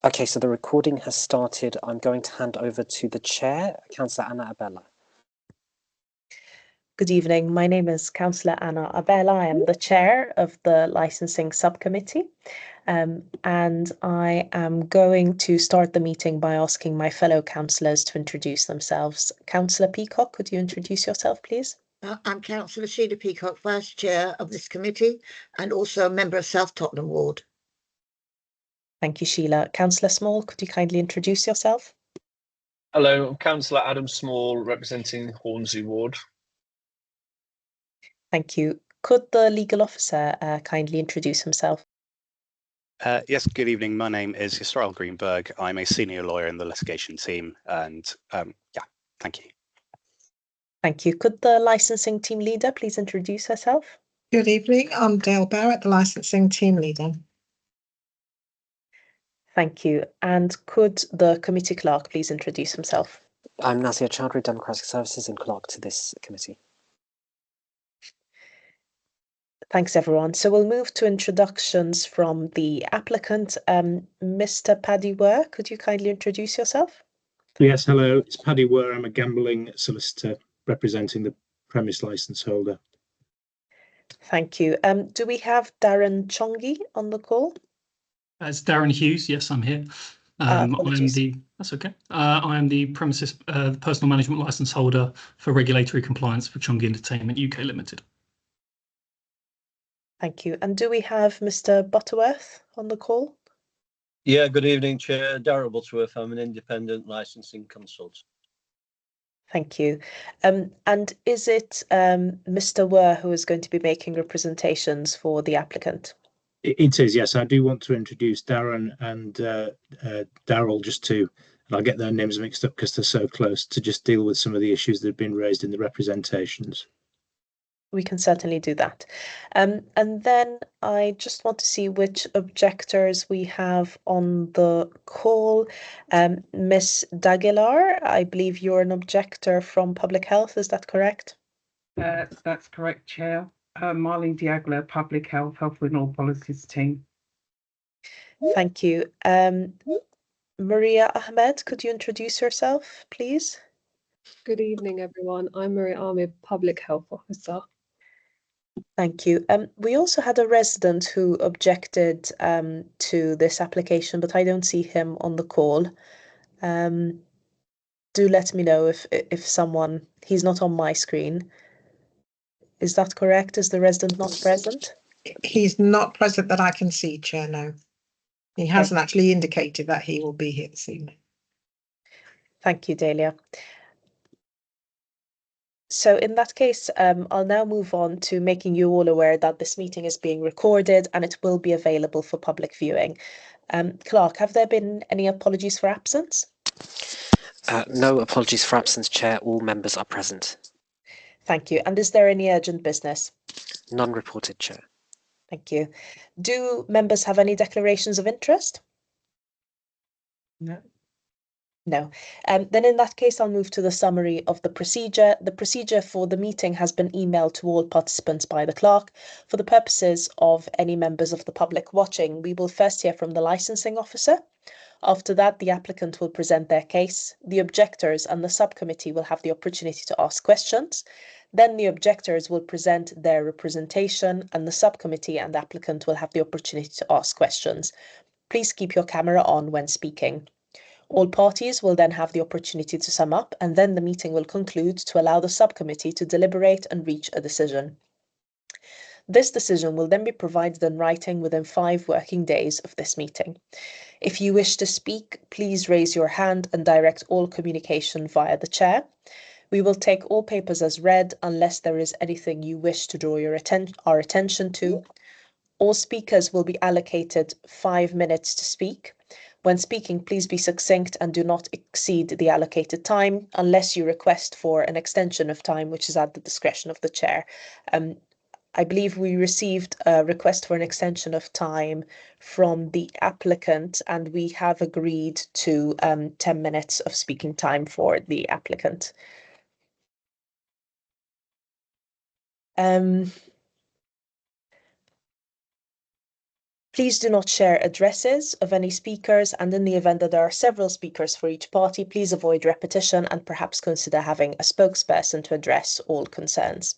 Okay, so the recording has started. I'm going to hand over to the chair, Councillor Anna Abella. Good evening. My name is Councillor Anna Abella. I am the chair of the licensing subcommittee, and I am going to start the meeting by asking my fellow councillors to introduce themselves. Councillor Peacock, could you introduce yourself, please? I'm Councillor Sheila Peacock, Vice Chair of this committee and also a member of South Tottenham Ward. Thank you, Sheila. Councillor Small, could you kindly introduce yourself? Hello, I'm Councillor Adam Small, representing Hornsey Ward. Thank you. Could the legal officer kindly introduce himself? Yes, good evening. My name is Yisrael Greenberg. I'm a senior lawyer in the litigation team, and yeah, thank you. Thank you. Could the licensing team leader please introduce herself? Good evening. I'm Dale Barrett, the licensing team leader. Thank you. And could the committee clerk please introduce himself? I'm Nazir Chowdhury, Democratic Services and clerk to this committee. Thanks, everyone. So we'll move to introductions from the applicant. Mr. Paddy Ware, could you kindly introduce yourself? Yes, hello. It's Paddy Ware. I'm a gambling solicitor representing the premise licence holder. Thank you. Do we have Darren Chongi on the call? It's Darren Hughes. Yes, I'm here. That's okay. I am the premises personal management licence holder for regulatory compliance for Chongi Entertainment UK Limited. Thank you. And do we have Mr. Butterworth on the call? Yeah, good evening, Chair. Darrell Butterworth. I'm an independent licensing consultant. Thank you. And is it Mr. Ware who is going to be making representations for the applicant? It is, yes. I do want to introduce Darren and Daryl and I'll get their names mixed up because they're so close, to just deal with some of the issues that have been raised in the representations. We can certainly do that. And then I just want to see which objectors we have on the call. Ms. Daguilar, I believe you're an objector from Public Health, is that correct? That's correct, Chair. Marlene Diagler, Public Health, Health and All Policies team. Thank you. Maria Ahmed, could you introduce yourself, please? Good evening, everyone. I'm Maria Ahmed, Public Health Officer. Thank you. We also had a resident who objected to this application, but I don't see him on the call. Do let me know if someone, he's not on my screen. Is that correct? Is the resident not present? He's not present that I can see, Chair, no. He hasn't actually indicated that he will be here this evening. Thank you, Dahlia. So in that case, I'll now move on to making you all aware that this meeting is being recorded and it will be available for public viewing. Clark, have there been any apologies for absence? No apologies for absence, Chair. All members are present. Thank you. And is there any urgent business? None reported, Chair. Thank you. Do members have any declarations of interest? No. No. Then in that case, I'll move to the summary of the procedure. The procedure for the meeting has been emailed to all participants by the clerk. For the purposes of any members of the public watching, we will first hear from the licensing officer. After that, the applicant will present their case. The objectors and the subcommittee will have the opportunity to ask questions. Then the objectors will present their representation and the subcommittee and the applicant will have the opportunity to ask questions. Please keep your camera on when speaking. All parties will then have the opportunity to sum up, and then the meeting will conclude to allow the subcommittee to deliberate and reach a decision. This decision will then be provided in writing within 5 working days of this meeting. If you wish to speak, please raise your hand and direct all communication via the chair. We will take all papers as read unless there is anything you wish to draw our attention to. All speakers will be allocated 5 minutes to speak. When speaking, please be succinct and do not exceed the allocated time unless you request for an extension of time, which is at the discretion of the chair. I believe we received a request for an extension of time from the applicant, and we have agreed to 10 minutes of speaking time for the applicant. Please do not share addresses of any speakers, and in the event that there are several speakers for each party, please avoid repetition and perhaps consider having a spokesperson to address all concerns.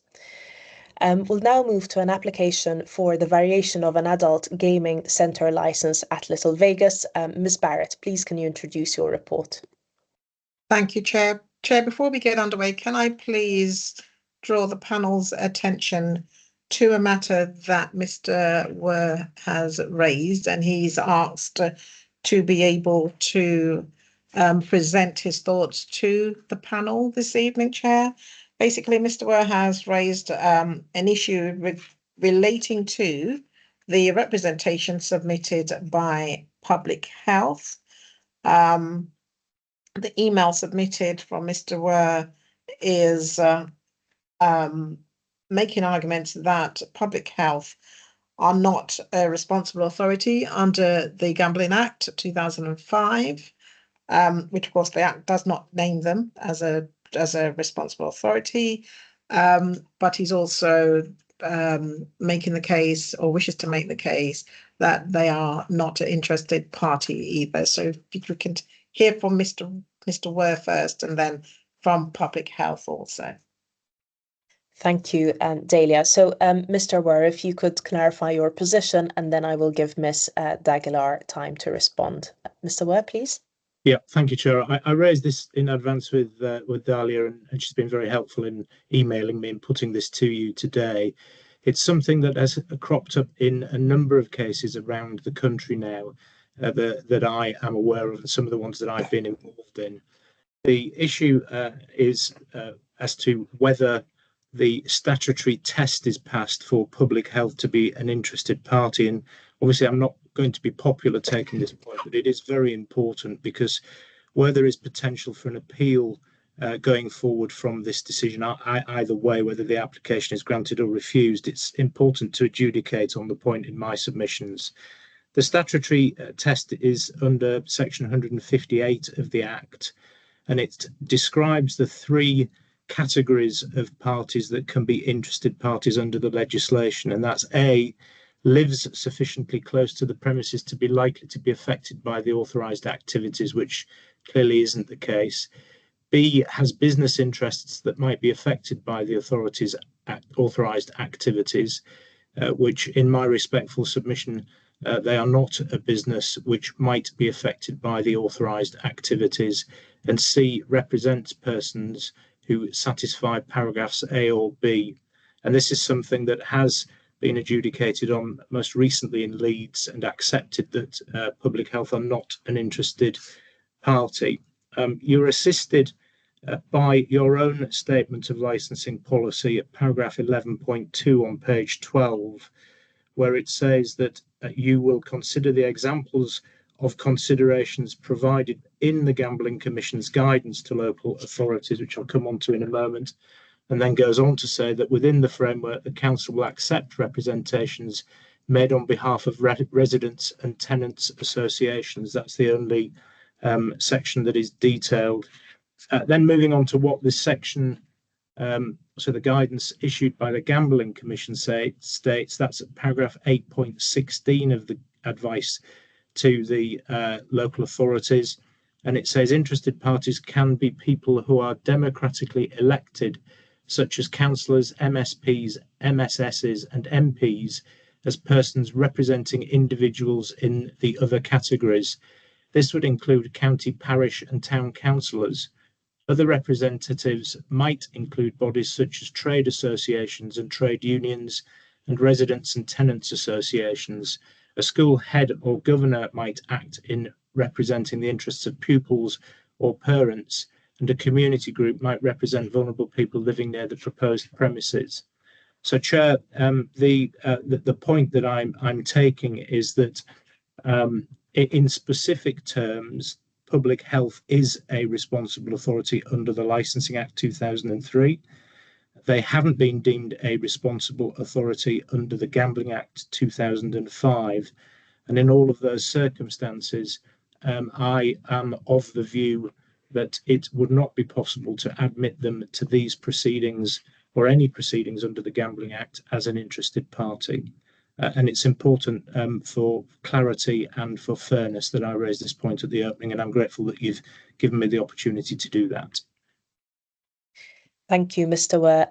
We'll now move to an application for the variation of an adult gaming centre licence at Little Vegas. Ms. Barrett, please can you introduce your report? Thank you, Chair. Chair, before we get underway, can I please draw the panel's attention to a matter that Mr. Were has raised, and he's asked to be able to present his thoughts to the panel this evening, Chair. Basically, Mr. Were has raised an issue relating to the representation submitted by Public Health. The email submitted from Mr. Were is making arguments that Public Health are not a responsible authority under the Gambling Act 2005, which of course the Act does not name them as a responsible authority, but he's also making the case, or wishes to make the case, that they are not an interested party either. So if you can hear from Mr. Were first, and then from Public Health also. Thank you, Dahlia. So, Mr. Were, if you could clarify your position, and then I will give Ms. D'Aguilar time to respond. Mr. Were, please. Yeah, thank you, Chair. I raised this in advance with Dahlia, and she's been very helpful in emailing me and putting this to you today. It's something that has cropped up in a number of cases around the country now that I am aware of, and some of the ones that I've been involved in. The issue is as to whether the statutory test is passed for Public Health to be an interested party. And obviously I'm not going to be popular taking this point, but it is very important, because where there is potential for an appeal going forward from this decision, either way, whether the application is granted or refused, it's important to adjudicate on the point in my submissions. The statutory test is under section 158 of the Act, and it describes the three categories of parties that can be interested parties under the legislation, and that's A, lives sufficiently close to the premises to be likely to be affected by the authorised activities, which clearly isn't the case. B, has business interests that might be affected by the authorities' authorised activities, which in my respectful submission, they are not a business which might be affected by the authorised activities. And C, represents persons who satisfy paragraphs A or B. And this is something that has been adjudicated on most recently in Leeds, and accepted that Public Health are not an interested party. You're assisted by your own statement of licensing policy at paragraph 11.2 on page 12, where it says that you will consider the examples of considerations provided in the Gambling Commission's guidance to local authorities, which I'll come on to in a moment, and then goes on to say that within the framework, the Council will accept representations made on behalf of residents and tenants associations. That's the only section that is detailed. Then moving on to what this section, so the guidance issued by the Gambling Commission states, that's at paragraph 8.16 of the advice to the local authorities, and it says interested parties can be people who are democratically elected, such as councillors, MSPs, MSSs and MPs, as persons representing individuals in the other categories. This would include county, parish and town councillors. Other representatives might include bodies such as trade associations and trade unions, and residents and tenants associations. A school head or governor might act in representing the interests of pupils or parents, and a community group might represent vulnerable people living near the proposed premises. So, Chair, the point that I'm taking is that in specific terms, Public Health is a responsible authority under the Licensing Act 2003. They haven't been deemed a responsible authority under the Gambling Act 2005. And in all of those circumstances, I am of the view that it would not be possible to admit them to these proceedings or any proceedings under the Gambling Act as an interested party. and it's important for clarity and for fairness that I raise this point at the opening, and I'm grateful that you've given me the opportunity to do that. Thank you, Mr. Ware.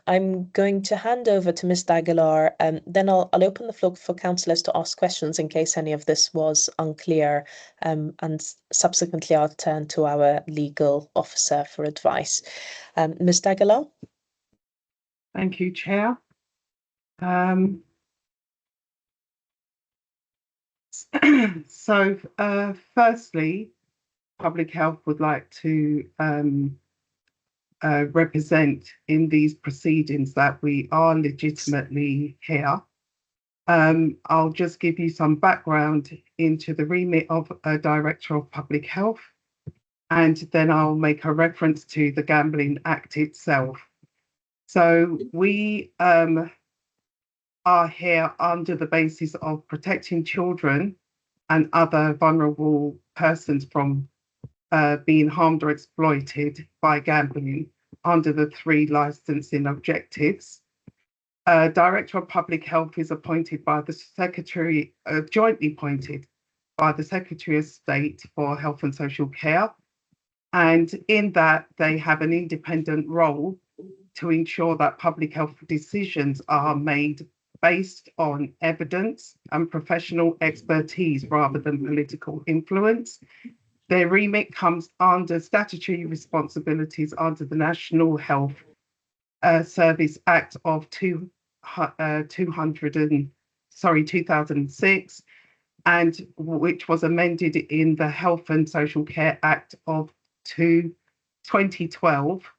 I'm going to hand over to Mr. Aguilar, then I'll open the floor for councillors to ask questions in case any of this was unclear, and subsequently I'll turn to our legal officer for advice. Mr. Aguilar? Thank you, Chair. Firstly, Public Health would like to represent in these proceedings that we are legitimately here. I'll just give you some background into the remit of a Director of Public Health, and then I'll make a reference to the Gambling Act itself. So we are here under the basis of protecting children and other vulnerable persons from being harmed or exploited by gambling under the 3 licensing objectives. Director of Public Health is appointed by the Secretary, jointly appointed by the Secretary of State for Health and Social Care. And in that, they have an independent role to ensure that public health decisions are made based on evidence and professional expertise rather than political influence. Their remit comes under statutory responsibilities under the National Health Service Act of 2006, and which was amended in the Health and Social Care Act of 2012.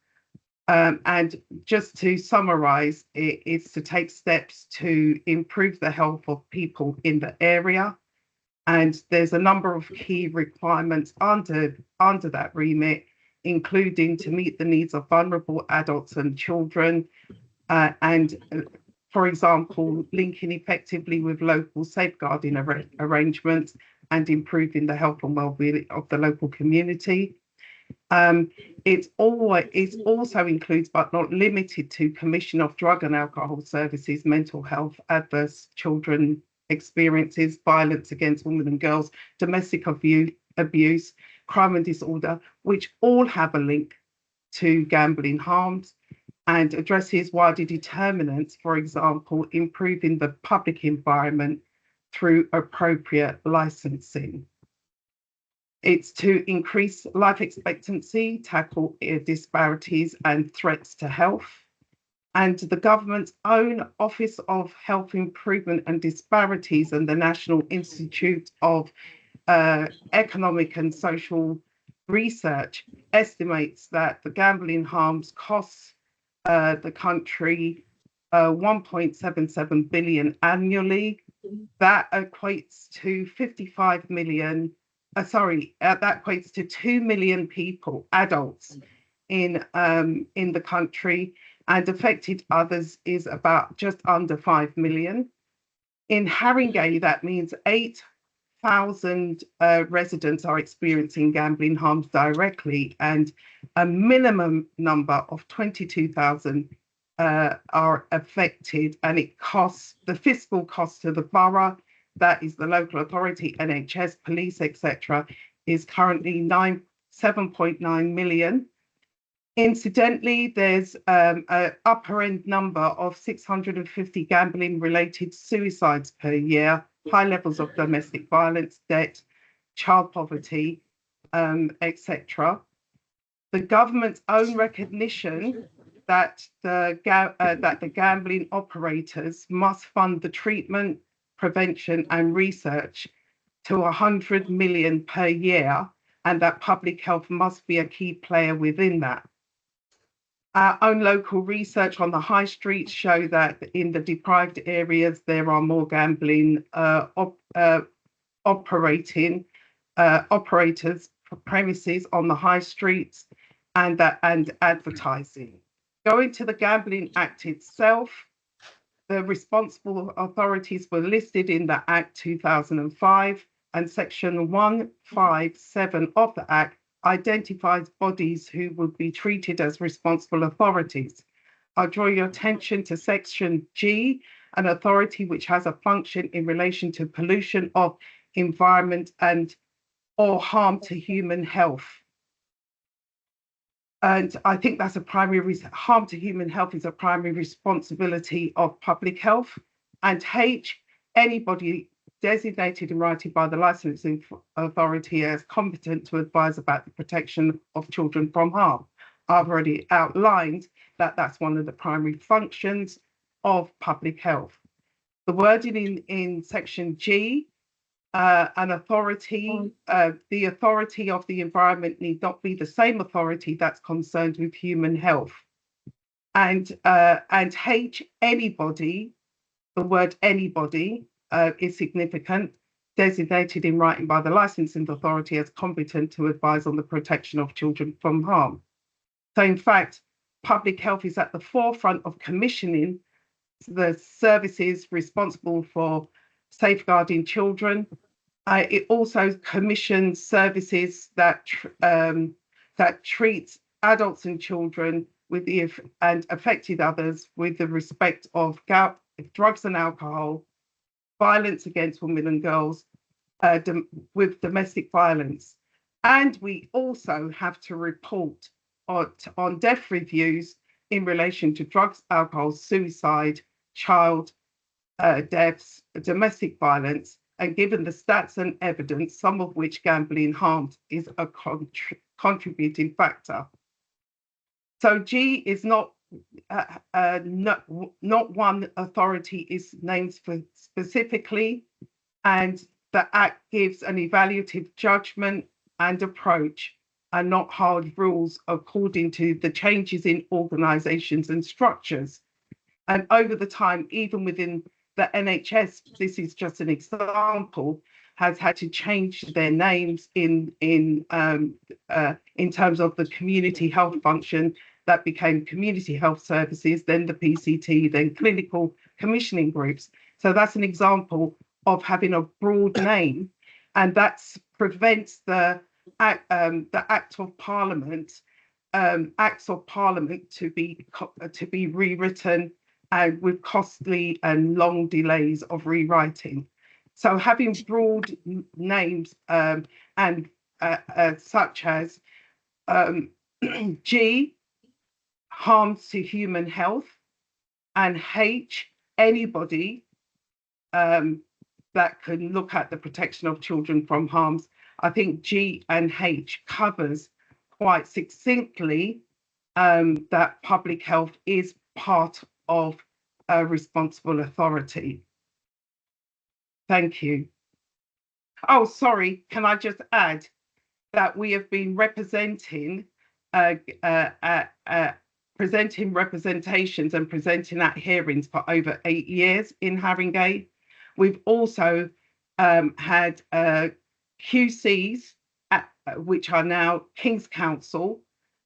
And just to summarise, it is to take steps to improve the health of people in the area. And there's a number of key requirements under that remit, including to meet the needs of vulnerable adults and children, for example, linking effectively with local safeguarding arrangements and improving the health and well-being of the local community. It also includes, but not limited to, commission of drug and alcohol services, mental health, adverse children experiences, violence against women and girls, domestic abuse, crime and disorder, which all have a link to gambling harms, and addresses wider determinants, for example, improving the public environment through appropriate licensing. It's to increase life expectancy, tackle disparities and threats to health. And the government's own Office of Health Improvement and Disparities and the National Institute of Economic and Social Research estimates that the gambling harms costs the country 1.77 billion annually. That equates to 55 million. That equates to 2 million people, adults, in the country, and affected others is about just under 5 million. In Haringey, that means 8,000 residents are experiencing gambling harms directly, and a minimum number of 22,000 are affected, and it costs the fiscal cost to the borough, that is the local authority, NHS, police, etc., is currently 7.9 million. Incidentally, there's an upper end number of 650 gambling related suicides per year, high levels of domestic violence, debt, child poverty, etc. The government's own recognition that the gambling operators must fund the treatment, prevention and research to 100 million per year, and that public health must be a key player within that. Our own local research on the high streets show that in the deprived areas, there are more gambling operators premises on the high streets and advertising. Going to the Gambling Act itself, the responsible authorities were listed in the Act 2005, and Section 157 of the Act identifies bodies who would be treated as responsible authorities. I draw your attention to Section G, an authority which has a function in relation to pollution of environment and or harm to human health. And I think that's a primary reason. Harm to human health is a primary responsibility of public health. And H, anybody designated in writing by the licensing authority as competent to advise about the protection of children from harm. I've already outlined that that's one of the primary functions of public health. The wording in section G, an authority, the authority of the environment need not be the same authority that's concerned with human health. And H, anybody, the word anybody is significant, designated in writing by the licensing authority as competent to advise on the protection of children from harm. So in fact, public health is at the forefront of commissioning the services responsible for safeguarding children. It also commissions services that treats adults and children with and affected others with the respect of drugs and alcohol, violence against women and girls, with domestic violence. And we also have to report on death reviews in relation to drugs, alcohol, suicide, child deaths, domestic violence, and given the stats and evidence, some of which gambling harms is a contributing factor. So G is not one authority is named specifically, and the Act gives an evaluative judgment and approach and not hard rules according to the changes in organisations and structures. And over the time, even within the NHS, this is just an example, has had to change their names in terms of the community health function that became community health services, then the PCT, then clinical commissioning groups. So that's an example of having a broad name, and that prevents the Act of Parliament, Acts of Parliament to be rewritten and with costly and long delays of rewriting. So having broad names and such as G, harms to human health, and H, anybody that can look at the protection of children from harms. I think G and H covers quite succinctly that public health is part of a responsible authority. Thank you. Oh, sorry, can I just add that we have been representing presenting representations and presenting at hearings for over 8 years in Haringey. We've also had QCs, which are now King's Council,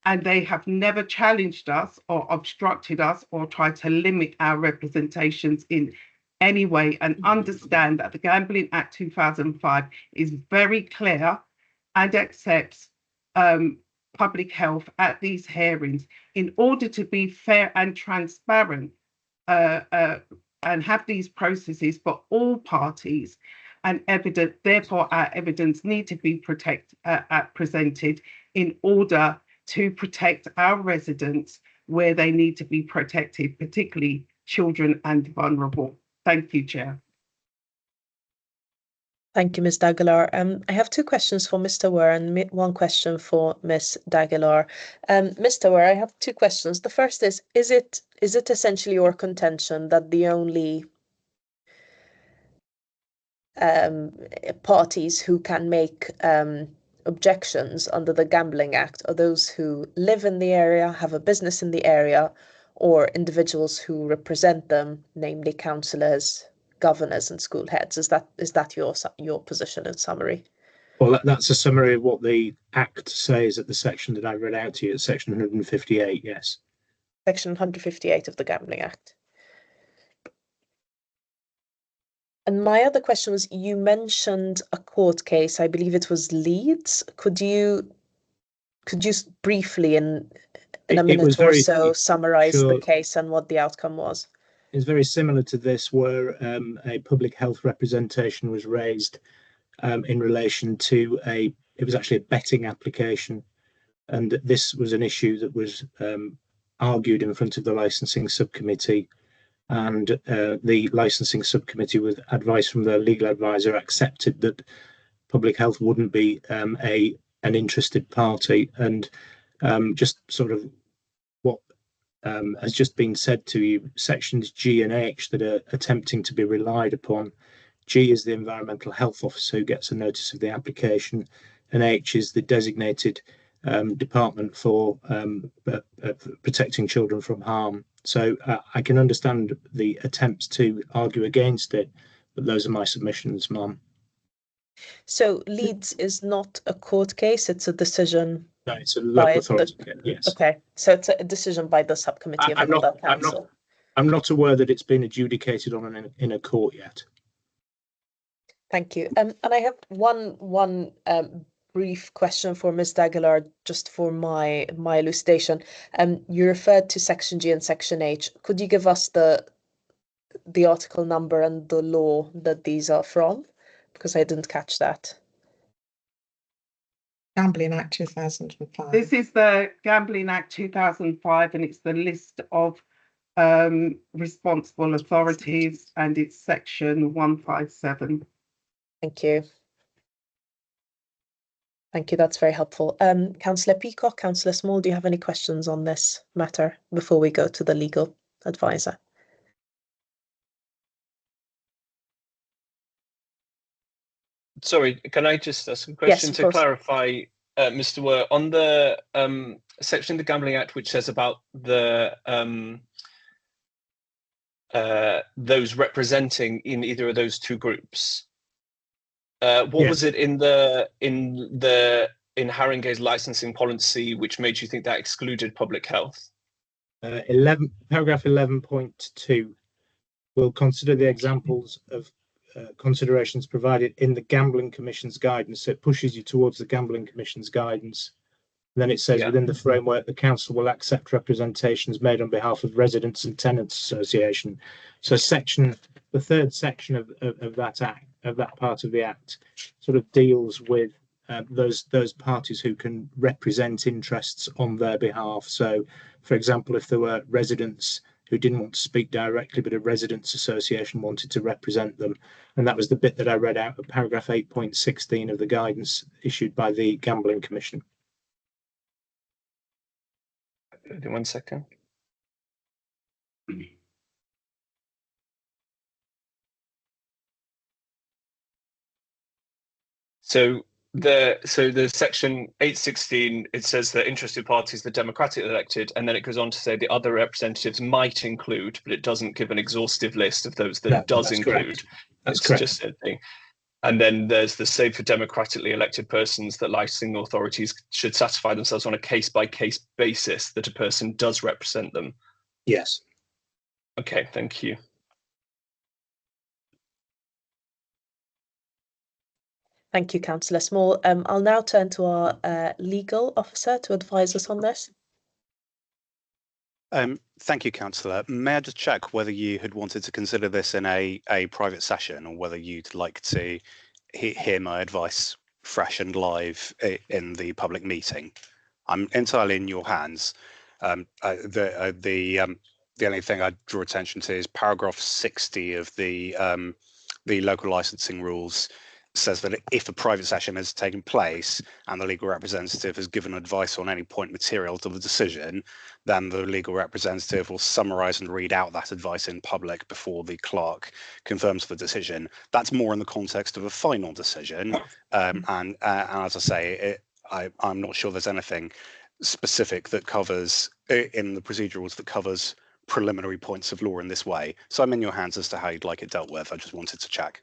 and they have never challenged us or obstructed us or tried to limit our representations in any way, and understand that the Gambling Act 2005 is very clear and accepts public health at these hearings in order to be fair and transparent and have these processes for all parties and evident. Therefore, our evidence need to be presented in order to protect our residents where they need to be protected, particularly children and vulnerable. Thank you, Chair. Thank you, Ms. D'Aguilar. I have two questions for Mr. Ware and one question for Ms. D'Aguilar. Mr. Ware, I have two questions. The first is it essentially your contention that the only parties who can make objections under the Gambling Act are those who live in the area, have a business in the area, or individuals who represent them, namely councillors, governors and school heads? Is that your position in summary? Well, that's a summary of what the Act says at the section that I read out to you, at section 158, yes. Section 158 of the Gambling Act. And my other question was, you mentioned a court case, I believe it was Leeds. Could you briefly in a minute or so summarize the case and what the outcome was? is very similar to this, where a public health representation was raised in relation to it was actually a betting application, and this was an issue that was argued in front of the licensing subcommittee, and the licensing subcommittee, with advice from their legal advisor, accepted that public health wouldn't be an interested party. And just sort of what has just been said to you, sections G and H that are attempting to be relied upon. G is the environmental health officer who gets a notice of the application, and H is the designated department for protecting children from harm. So I can understand the attempts to argue against it, but those are my submissions, Ma'am. So Leeds is not a court case, it's a decision. No, it's a local authority. Yes. Okay, so it's a decision by the subcommittee of the council. I'm not aware that it's been adjudicated on in a court yet. Thank you. And I have one brief question for Ms. D'Aguilar, just for my elucidation. You referred to section G and section H. Could you give us the article number and the law that these are from? Because I didn't catch that. Gambling Act 2005. This is the Gambling Act 2005, and it's the list of responsible authorities, and it's section 157. Thank you. Thank you, that's very helpful. Councillor Peacock, Councillor Small, do you have any questions on this matter before we go to the legal advisor? Sorry, can I just ask a question to clarify, Mr. Were, on the section of the Gambling Act which says about the those representing in either of those two groups? What was it in Haringey's licensing policy which made you think that excluded public health? Paragraph 11.2 will consider the examples of considerations provided in the Gambling Commission's guidance. So it pushes you towards the Gambling Commission's guidance. And then it says within the framework, the council will accept representations made on behalf of residents and tenants association. So the third section of that act, of that part of the act, sort of deals with those parties who can represent interests on their behalf. So, for example, if there were residents who didn't want to speak directly, but a residents association wanted to represent them, and that was the bit that I read out of paragraph 8.16 of the guidance issued by the Gambling Commission. 1 second. So the section 8.16, it says that interested parties, the democratically elected, and then it goes on to say the other representatives might include, but it doesn't give an exhaustive list of those that it does include. Correct. That's it's correct. Just a thing. And then there's the save for democratically elected persons that licensing authorities should satisfy themselves on a case-by-case basis that a person does represent them. Yes. Okay, thank you. Thank you, Councillor Small. I'll now turn to our legal officer to advise us on this. Thank you, Councillor. May I just check whether you had wanted to consider this in a private session, or whether you'd like to hear my advice fresh and live in the public meeting? I'm entirely in your hands. The only thing I'd draw attention to is paragraph 60 of the local licensing rules. Says that if a private session has taken place and the legal representative has given advice on any point material to the decision, then the legal representative will summarise and read out that advice in public before the clerk confirms the decision. That's more in the context of a final decision. And as I say, I'm not sure there's anything specific that covers in the procedurals that covers preliminary points of law in this way. So I'm in your hands as to how you'd like it dealt with. I just wanted to check.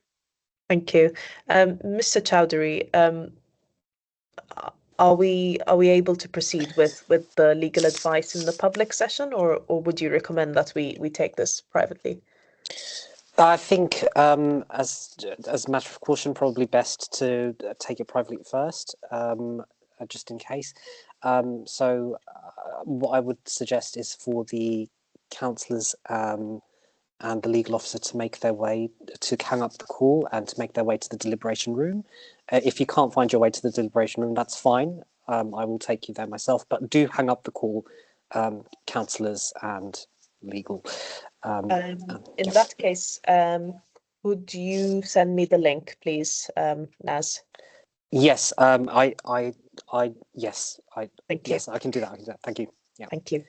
Thank you. Mr. Chowdhury, are we able to proceed with the legal advice in the public session, or would you recommend that we take this privately? I think as a matter of caution, probably best to take it privately first, just in case. So what I would suggest is for the councillors and the legal officer to make their way to hang up the call and to make their way to the deliberation room. If you can't find your way to the deliberation room, that's fine. I will take you there myself, but do hang up the call, councillors and legal. In that case, would you send me the link, please, Naz? Yes, yes, Thank you. yes, I can do that. Thank you. Yeah. Thank you.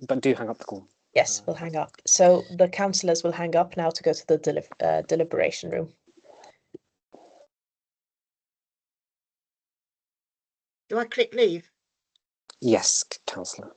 But do hang up the call. Yes, we'll hang up. So the councillors will hang up now to go to the deliberation room. Do I click leave? Yes, councillor.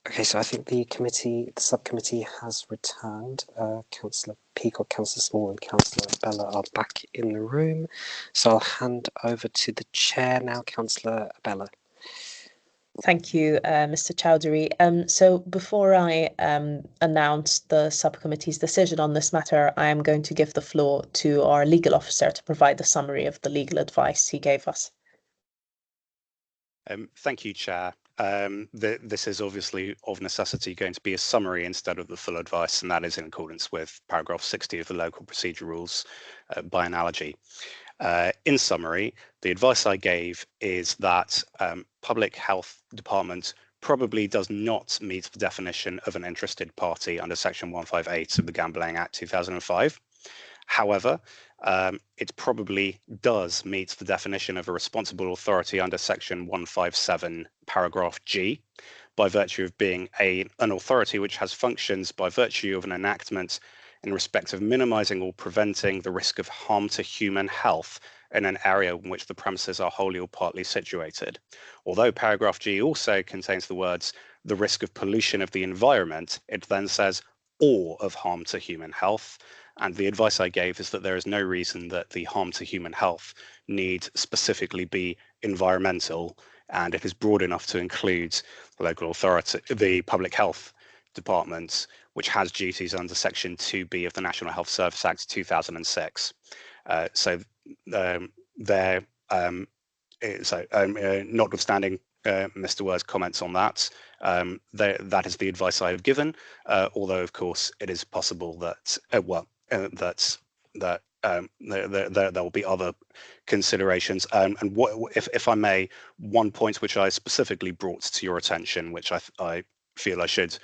Okay, so I think the subcommittee has returned. Councillor Peacock, Councillor Small and Councillor Abella are back in the room. So I'll hand over to the chair now, Councillor Abella. Thank you, Mr. Chowdhury. So before I announce the subcommittee's decision on this matter, I am going to give the floor to our legal officer to provide a summary of the legal advice he gave us. Thank you, Chair. This is obviously of necessity going to be a summary instead of the full advice, and that is in accordance with paragraph 60 of the local procedure rules by analogy. In summary, the advice I gave is that Public Health Department probably does not meet the definition of an interested party under Section 158 of the Gambling Act 2005. However, it probably does meet the definition of a responsible authority under Section 157, paragraph G, by virtue of being an authority which has functions by virtue of an enactment in respect of minimising or preventing the risk of harm to human health in an area in which the premises are wholly or partly situated. Although paragraph G also contains the words, the risk of pollution of the environment, it then says, or of harm to human health. And the advice I gave is that there is no reason that the harm to human health need specifically be environmental, and it is broad enough to include the local authority, the Public Health Department, which has duties under Section 2B of the National Health Service Act 2006. Notwithstanding Mr. Wurr's comments on that, that is the advice I have given. Although, of course, it is possible that there will be other considerations. And if I may, one point which I specifically brought to your attention, which I feel I should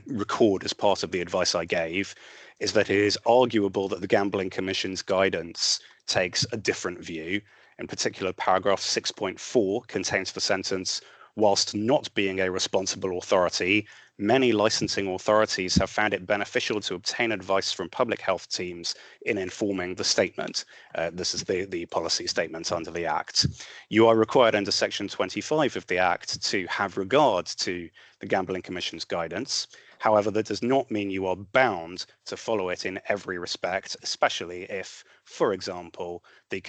record as part of the advice I gave, is that it is arguable that the Gambling Commission's guidance takes a different view. In particular, paragraph 6.4 contains the sentence, whilst not being a responsible authority, many licensing authorities have found it beneficial to obtain advice from public health teams in informing the statement. This is the policy statement under the Act. You are required under Section 25 of the Act to have regard to the Gambling Commission's guidance. However, that does not mean you are bound to follow it in every respect, especially if, for example, the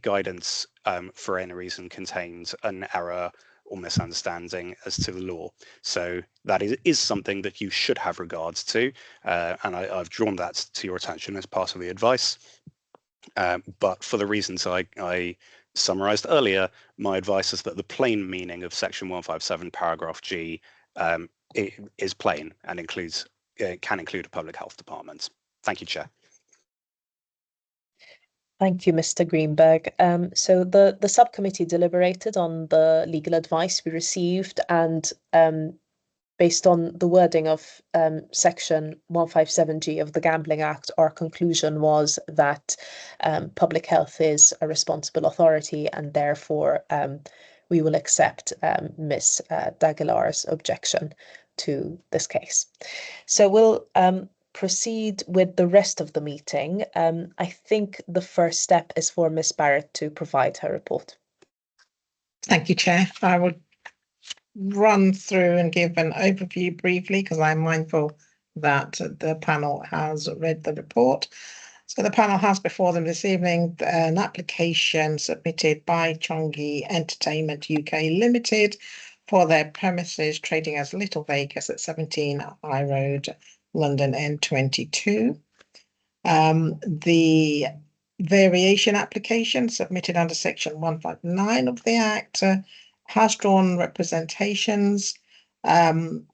guidance for any reason contains an error or misunderstanding as to the law. So that is something that you should have regards to, and I've drawn that to your attention as part of the advice. But for the reasons I summarised earlier, my advice is that the plain meaning of Section 157, paragraph G, is plain and can include a public health department. Thank you, Chair. Thank you, Mr. Greenberg. So the subcommittee deliberated on the legal advice we received, and based on the wording of Section 157G of the Gambling Act, our conclusion was that public health is a responsible authority, and therefore we will accept Ms. d'Aguilar's objection to this case. So we'll proceed with the rest of the meeting. I think the first step is for Ms. Barrett to provide her report. Thank you, Chair. I will run through and give an overview briefly because I'm mindful that the panel has read the report. So the panel has before them this evening an application submitted by Chongi Entertainment UK Limited for their premises trading as Little Vegas at 17 High Road, London N22. The variation application submitted under Section 159 of the Act has drawn representations from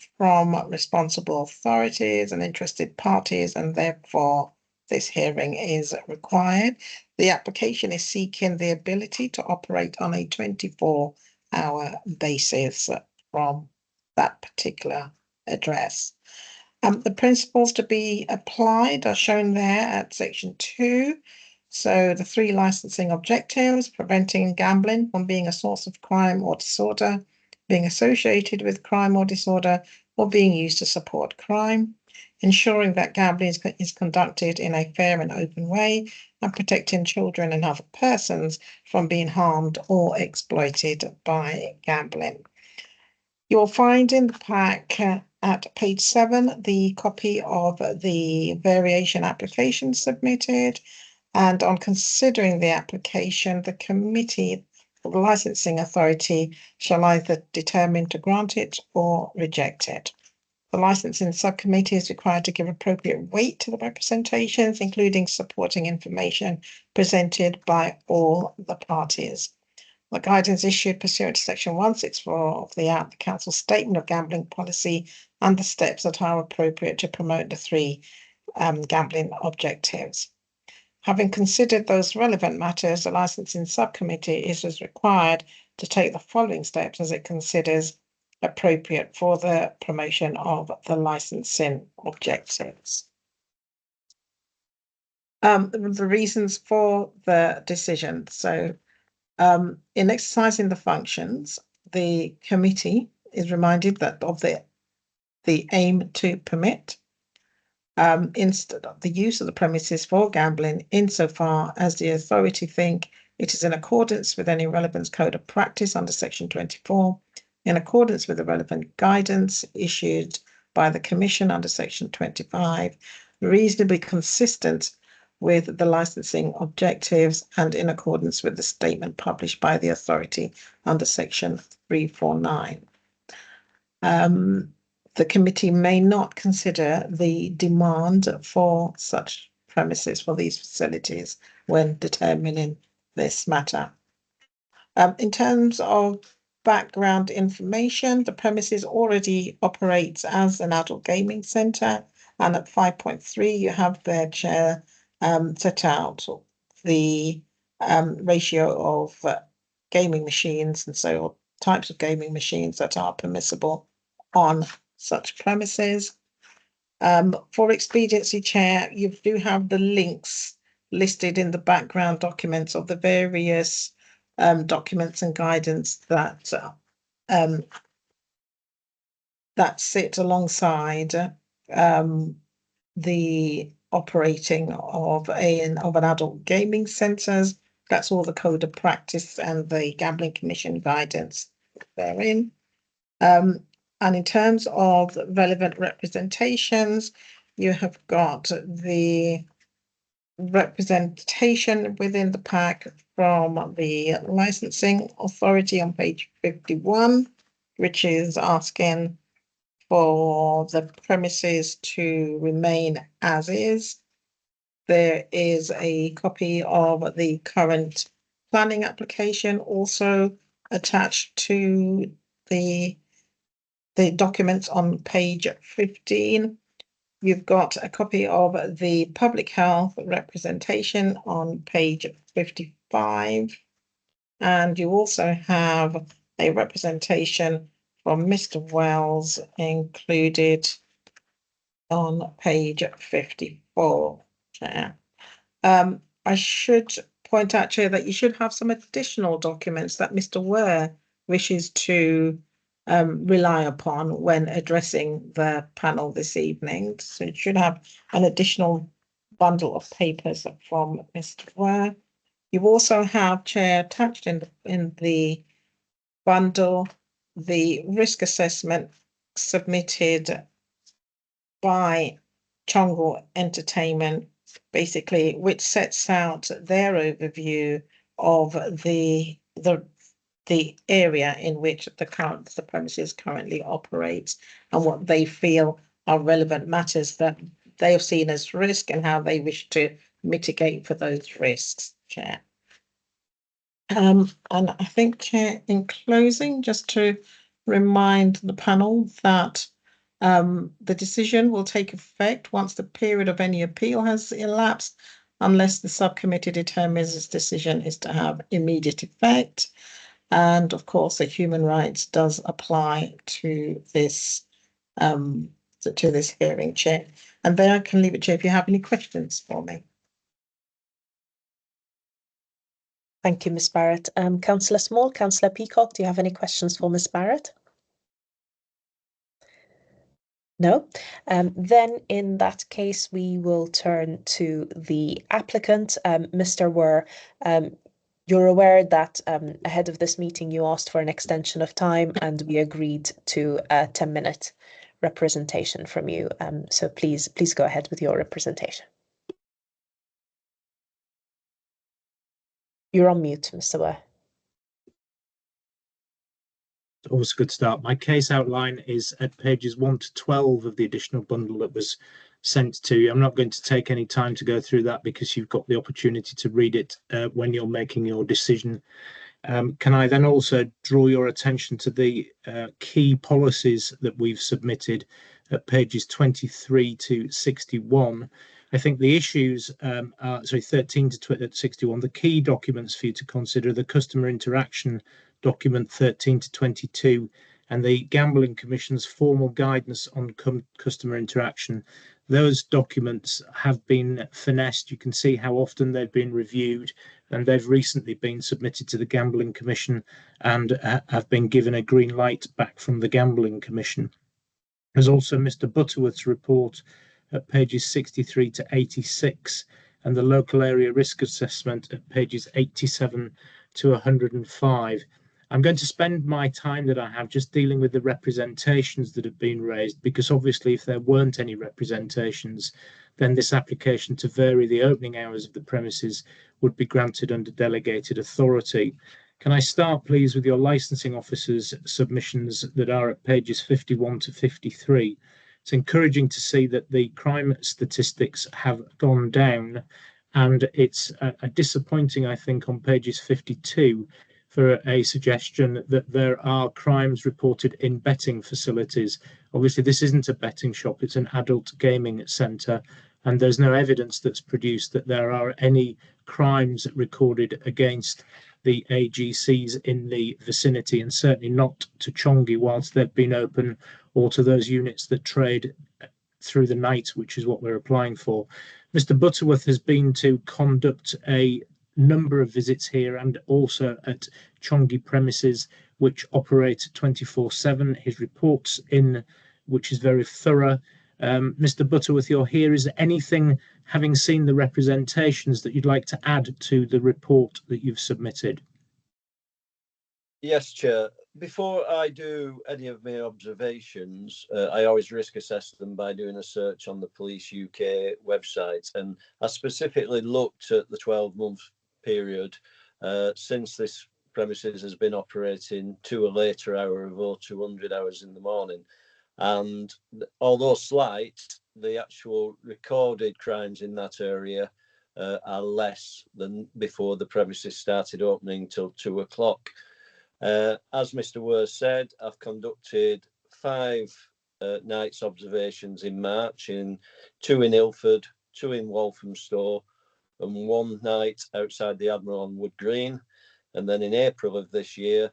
responsible authorities and interested parties, and therefore this hearing is required. The application is seeking the ability to operate on a 24-hour basis from that particular address. The principles to be applied are shown there at Section 2. So the 3 licensing objectives: preventing gambling from being a source of crime or disorder, being associated with crime or disorder, or being used to support crime, ensuring that gambling is conducted in a fair and open way, and protecting children and other persons from being harmed or exploited by gambling. You'll find in the pack at page 7 the copy of the variation application submitted, and on considering the application, the committee or the licensing authority shall either determine to grant it or reject it. The licensing subcommittee is required to give appropriate weight to the representations, including supporting information presented by all the parties. The guidance issued pursuant to section 164 of the Council Statement of Gambling Policy and the steps that are appropriate to promote the 3 gambling objectives. Having considered those relevant matters, the licensing subcommittee is required to take the following steps as it considers appropriate for the promotion of the licensing objectives. The reasons for the decision. So in exercising the functions, the committee is reminded that of the aim to permit instead of the use of the premises for gambling insofar as the authority think it is in accordance with any relevant code of practice under section 24, in accordance with the relevant guidance issued by the Commission under section 25, reasonably consistent with the licensing objectives and in accordance with the statement published by the authority under section 349. The committee may not consider the demand for such premises for these facilities when determining this matter. In terms of background information, the premises already operates as an adult gaming centre, and at 5.3 you have their chair set out the ratio of gaming machines and so types of gaming machines that are permissible on such premises. For expediency, Chair, you do have the links listed in the background documents of the various documents and guidance that sit alongside the operating of an adult gaming centres. That's all the code of practice and the Gambling Commission guidance therein. And in terms of relevant representations, you have got the representation within the pack from the licensing authority on page 51, which is asking for the premises to remain as is. There is a copy of the current planning application also attached to the documents on page 15. You've got a copy of the public health representation on page 55. And you also have a representation from Mr. Wells included on page 54. Chair. I should point out, Chair, that you should have some additional documents that Mr. Ware wishes to rely upon when addressing the panel this evening. So you should have an additional bundle of papers from Mr. Ware. You also have, Chair, attached in the bundle the risk assessment submitted by Chongle Entertainment, basically, which sets out their overview of the area in which the premises currently operates and what they feel are relevant matters that they have seen as risk and how they wish to mitigate for those risks, Chair. And I think, Chair, in closing, just to remind the panel that the decision will take effect once the period of any appeal has elapsed, unless the subcommittee determines its decision is to have immediate effect. And of course, the human rights does apply to this hearing, Chair. And there I can leave it, Chair, if you have any questions for me. Thank you, Ms. Barrett. Councillor Small, Councillor Peacock, do you have any questions for Ms. Barrett? No. Then in that case, we will turn to the applicant, Mr. Ware. You're aware that ahead of this meeting, you asked for an extension of time, and we agreed to a 10-minute representation from you. So please go ahead with your representation. You're on mute, Mr. Ware. Always a good start. My case outline is at pages 1 to 12 of the additional bundle that was sent to you. I'm not going to take any time to go through that because you've got the opportunity to read it when you're making your decision. Can I then also draw your attention to the key policies that we've submitted at pages 23 to 61? I think the issues are, 13 to 61, the key documents for you to consider, the customer interaction document 13 to 22, and the Gambling Commission's formal guidance on customer interaction. Those documents have been finessed. You can see how often they've been reviewed, and they've recently been submitted to the Gambling Commission and have been given a green light back from the Gambling Commission. There's also Mr. Butterworth's report at pages 63 to 86, and the local area risk assessment at pages 87 to 105. I'm going to spend my time that I have just dealing with the representations that have been raised, because obviously if there weren't any representations, then this application to vary the opening hours of the premises would be granted under delegated authority. Can I start, please, with your licensing officer's submissions that are at pages 51 to 53? It's encouraging to see that the crime statistics have gone down, and it's disappointing, I think, on pages 52 for a suggestion that there are crimes reported in betting facilities. Obviously, this isn't a betting shop, it's an adult gaming centre, and there's no evidence that's produced that there are any crimes recorded against the AGCs in the vicinity, and certainly not to Chongi whilst they've been open, or to those units that trade through the night, which is what we're applying for. Mr. Butterworth has been to conduct a number of visits here and also at Chongi premises, which operate 24/7. His reports in, which is very thorough. Mr. Butterworth, you're here. Is there anything, having seen the representations, that you'd like to add to the report that you've submitted? Yes, Chair. Before I do any of my observations, I always risk assess them by doing a search on the Police UK website. And I specifically looked at the 12-month period since this premises has been operating to a later hour of 0200 hours in the morning. And although slight, the actual recorded crimes in that area are less than before the premises started opening till 2 o'clock. As Mr. Ware said, I've conducted 5 nights observations in March, 2 in Ilford, 2 in Walthamstow, and 1 night outside the Admiral on Wood Green. And then in April of this year,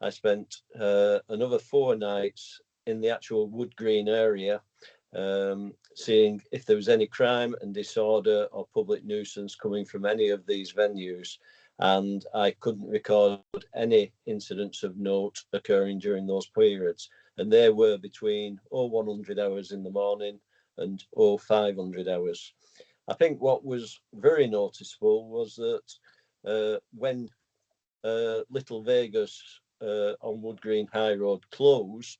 I spent another 4 nights in the actual Wood Green area, seeing if there was any crime and disorder or public nuisance coming from any of these venues. And I couldn't record any incidents of note occurring during those periods. And they were between 0100 hours in the morning and 0500 hours. I think what was very noticeable was that when Little Vegas on Wood Green High Road closed,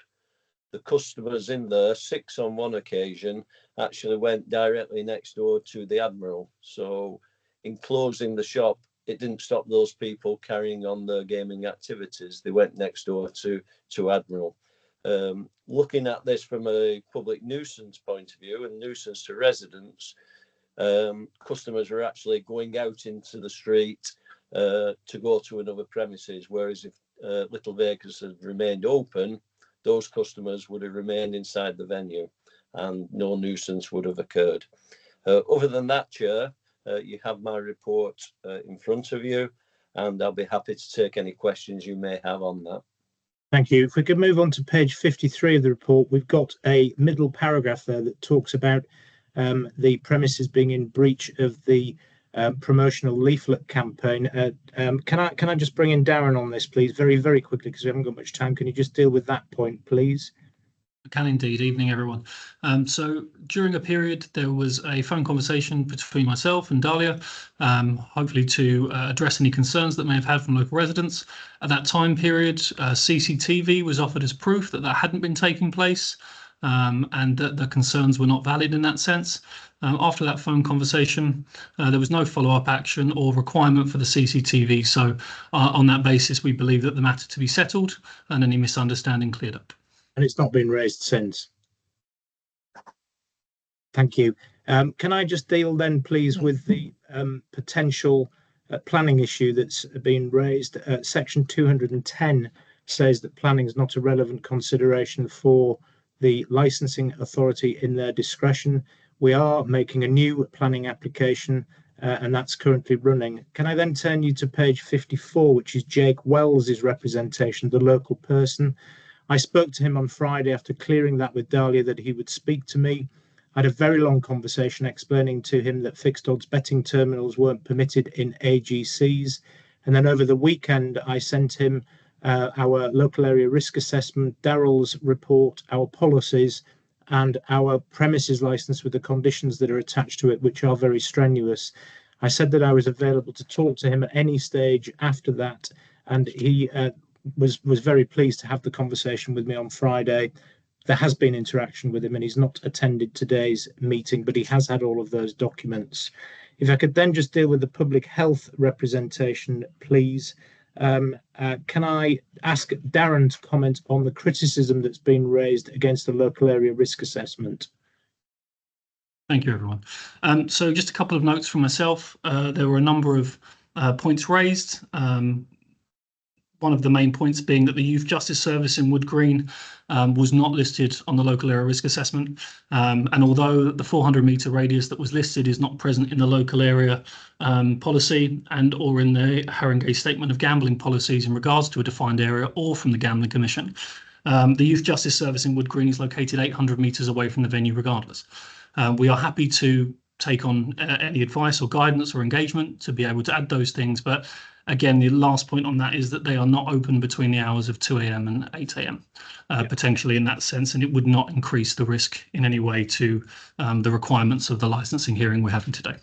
the customers in there, 6 on one occasion, actually went directly next door to the Admiral. So in closing the shop, it didn't stop those people carrying on their gaming activities. They went next door to Admiral. Looking at this from a public nuisance point of view and nuisance to residents, customers are actually going out into the street to go to another premises, whereas if Little Vegas had remained open, those customers would have remained inside the venue and no nuisance would have occurred. Other than that, Chair, you have my report in front of you, and I'll be happy to take any questions you may have on that. Thank you. If we could move on to page 53 of the report, we've got a middle paragraph there that talks about the premises being in breach of the promotional leaflet campaign. Can I just bring in Darren on this, please, very, very quickly, because we haven't got much time. Can you just deal with that point, please? can indeed. Evening, everyone. So during a period, there was a phone conversation between myself and Dahlia, hopefully to address any concerns that may have had from local residents. At that time period, CCTV was offered as proof that that hadn't been taking place, and that the concerns were not valid in that sense. After that phone conversation, there was no follow-up action or requirement for the CCTV. So on that basis, we believe that the matter to be settled and any misunderstanding cleared up. And it's not been raised since. Thank you. Can I just deal then, please, with the potential planning issue that's been raised? Section 210 says that planning is not a relevant consideration for the licensing authority in their discretion. We are making a new planning application and that's currently running. Can I then turn you to page 54, which is Jake Wells' representation, the local person? I spoke to him on Friday after clearing that with Dahlia that he would speak to me. I had a very long conversation explaining to him that fixed odds betting terminals weren't permitted in AGCs. And then over the weekend, I sent him our local area risk assessment, Daryl's report, our policies, and our premises license with the conditions that are attached to it, which are very strenuous. I said that I was available to talk to him at any stage after that, and he was very pleased to have the conversation with me on Friday. There has been interaction with him, and he's not attended today's meeting, but he has had all of those documents. If I could then just deal with the public health representation, please. Can I ask Darren to comment on the criticism that's been raised against the local area risk assessment? Thank you, everyone. So just a couple of notes from myself. There were a number of points raised. One of the main points being that the Youth Justice Service in Wood Green was not listed on the local area risk assessment. And although the 400-metre radius that was listed is not present in the local area policy and or in the Haringey Statement of Gambling Policies in regards to a defined area or from the Gambling Commission, the Youth Justice Service in Wood Green is located 800 metres away from the venue regardless. We are happy to take on any advice or guidance or engagement to be able to add those things, but again, the last point on that is that they are not open between the hours of 2 a.m. and 8 a.m. Potentially in that sense, and it would not increase the risk in any way to the requirements of the licensing hearing we're having today.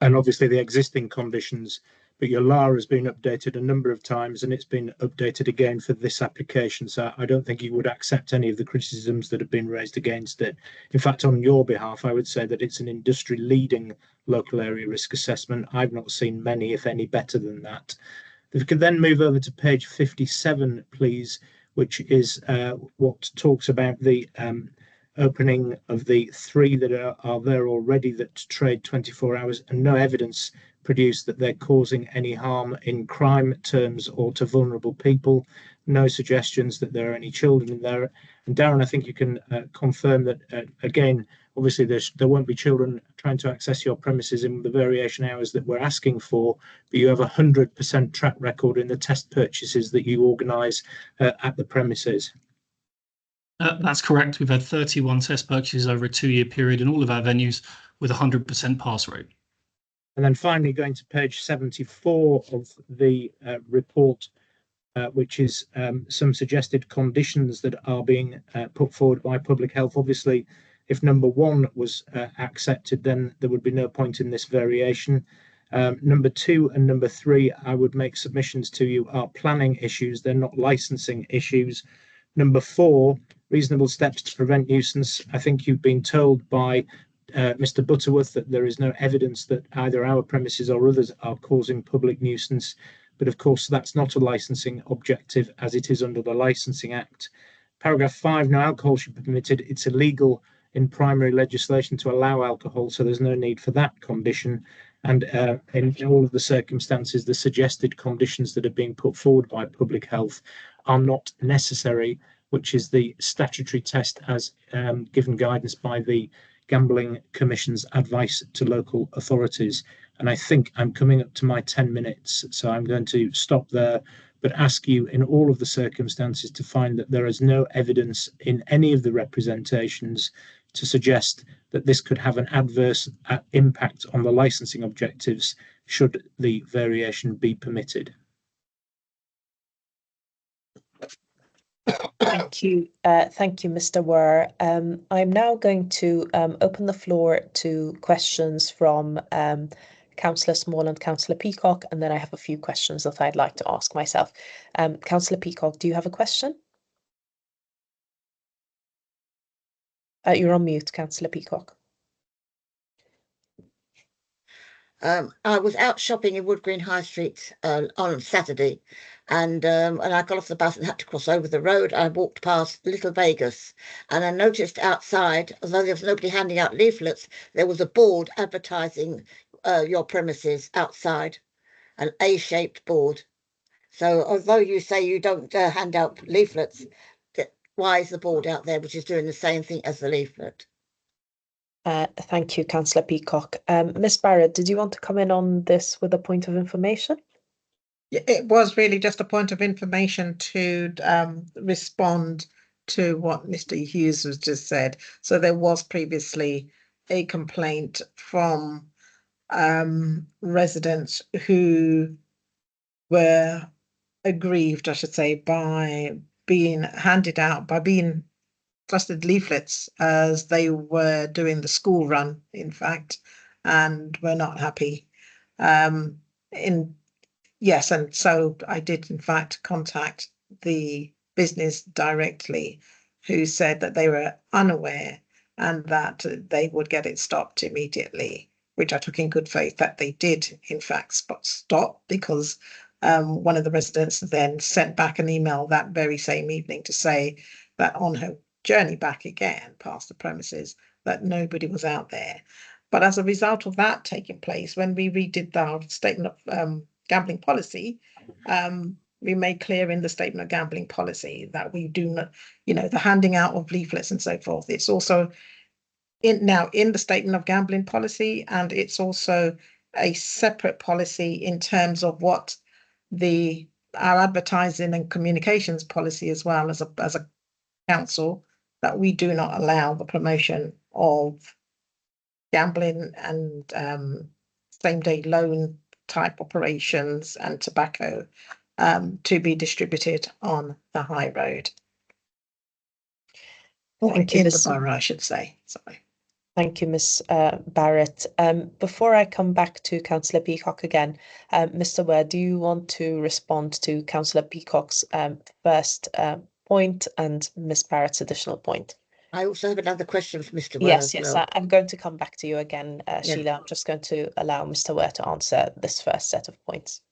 And obviously the existing conditions, but your LAR has been updated a number of times and it's been updated again for this application. So I don't think you would accept any of the criticisms that have been raised against it. In fact, on your behalf, I would say that it's an industry leading local area risk assessment. I've not seen many, if any, better than that. If we could then move over to page 57, please, which is what talks about the opening of the 3 that are there already that trade 24 hours and no evidence produced that they're causing any harm in crime terms or to vulnerable people. No suggestions that there are any children in there. And Darren, I think you can confirm that, again, obviously there won't be children trying to access your premises in the variation hours that we're asking for, but you have 100% track record in the test purchases that you organise at the premises. That's correct. We've had 31 test purchases over a 2-year period in all of our venues with 100% pass rate. And then finally, going to page 74 of the report, which is some suggested conditions that are being put forward by Public Health. Obviously, if number 1 was accepted, then there would be no point in this variation. Number 2 and number 3, I would make submissions to you, are planning issues. They're not licensing issues. Number 4, reasonable steps to prevent nuisance. I think you've been told by Mr. Butterworth that there is no evidence that either our premises or others are causing public nuisance. But of course, that's not a licensing objective as it is under the Licensing Act. Paragraph 5, no alcohol should be permitted. It's illegal in primary legislation to allow alcohol, so there's no need for that condition. And in all of the circumstances, the suggested conditions that are being put forward by Public Health are not necessary, which is the statutory test as given guidance by the Gambling Commission's advice to local authorities. And I think I'm coming up to my 10 minutes, so I'm going to stop there, but ask you in all of the circumstances to find that there is no evidence in any of the representations to suggest that this could have an adverse impact on the licensing objectives should the variation be permitted. Thank you, Mr. Were. I'm now going to open the floor to questions from Councillor Small and Councillor Peacock, and then I have a few questions that I'd like to ask myself. Councillor Peacock, do you have a question? You're on mute, Councillor Peacock. I was out shopping in Wood Green High Street on Saturday, and I got off the bus and had to cross over the road. I walked past Little Vegas, and I noticed outside, although there was nobody handing out leaflets, there was a board advertising your premises outside, an A-shaped board. So although you say you don't hand out leaflets, why is the board out there which is doing the same thing as the leaflet? Thank you, Councillor Peacock. Ms. Barrett, did you want to come in on this with a point of information? It was really just a point of information to respond to what Mr. Hughes has just said. So there was previously a complaint from residents who were aggrieved, I should say, by being handed out, by being trusted leaflets as they were doing the school run, in fact, and were not happy. Yes, and so I did, in fact, contact the business directly, who said that they were unaware and that they would get it stopped immediately, which I took in good faith that they did, in fact, stop, because one of the residents then sent back an email that very same evening to say that on her journey back again past the premises that nobody was out there. But as a result of that taking place, when we redid our statement of gambling policy, we made clear in the statement of gambling policy that we do not, the handing out of leaflets and so forth. It's also in the statement of gambling policy, and it's also a separate policy in terms of what our advertising and communications policy as well as a council, that we do not allow the promotion of gambling and same-day loan type operations and tobacco to be distributed on the high road. Thank you, in the borough, I should say. Sorry. Thank you, Ms. Barrett. Before I come back to Councillor Peacock again, Mr. Ware, do you want to respond to Councillor Peacock's first point and Ms. Barrett's additional point? I also have another question for Mr. Ware. Yes, I'm going to come back to you again, Sheila. I'm just going to allow Mr. Ware to answer this first set of points.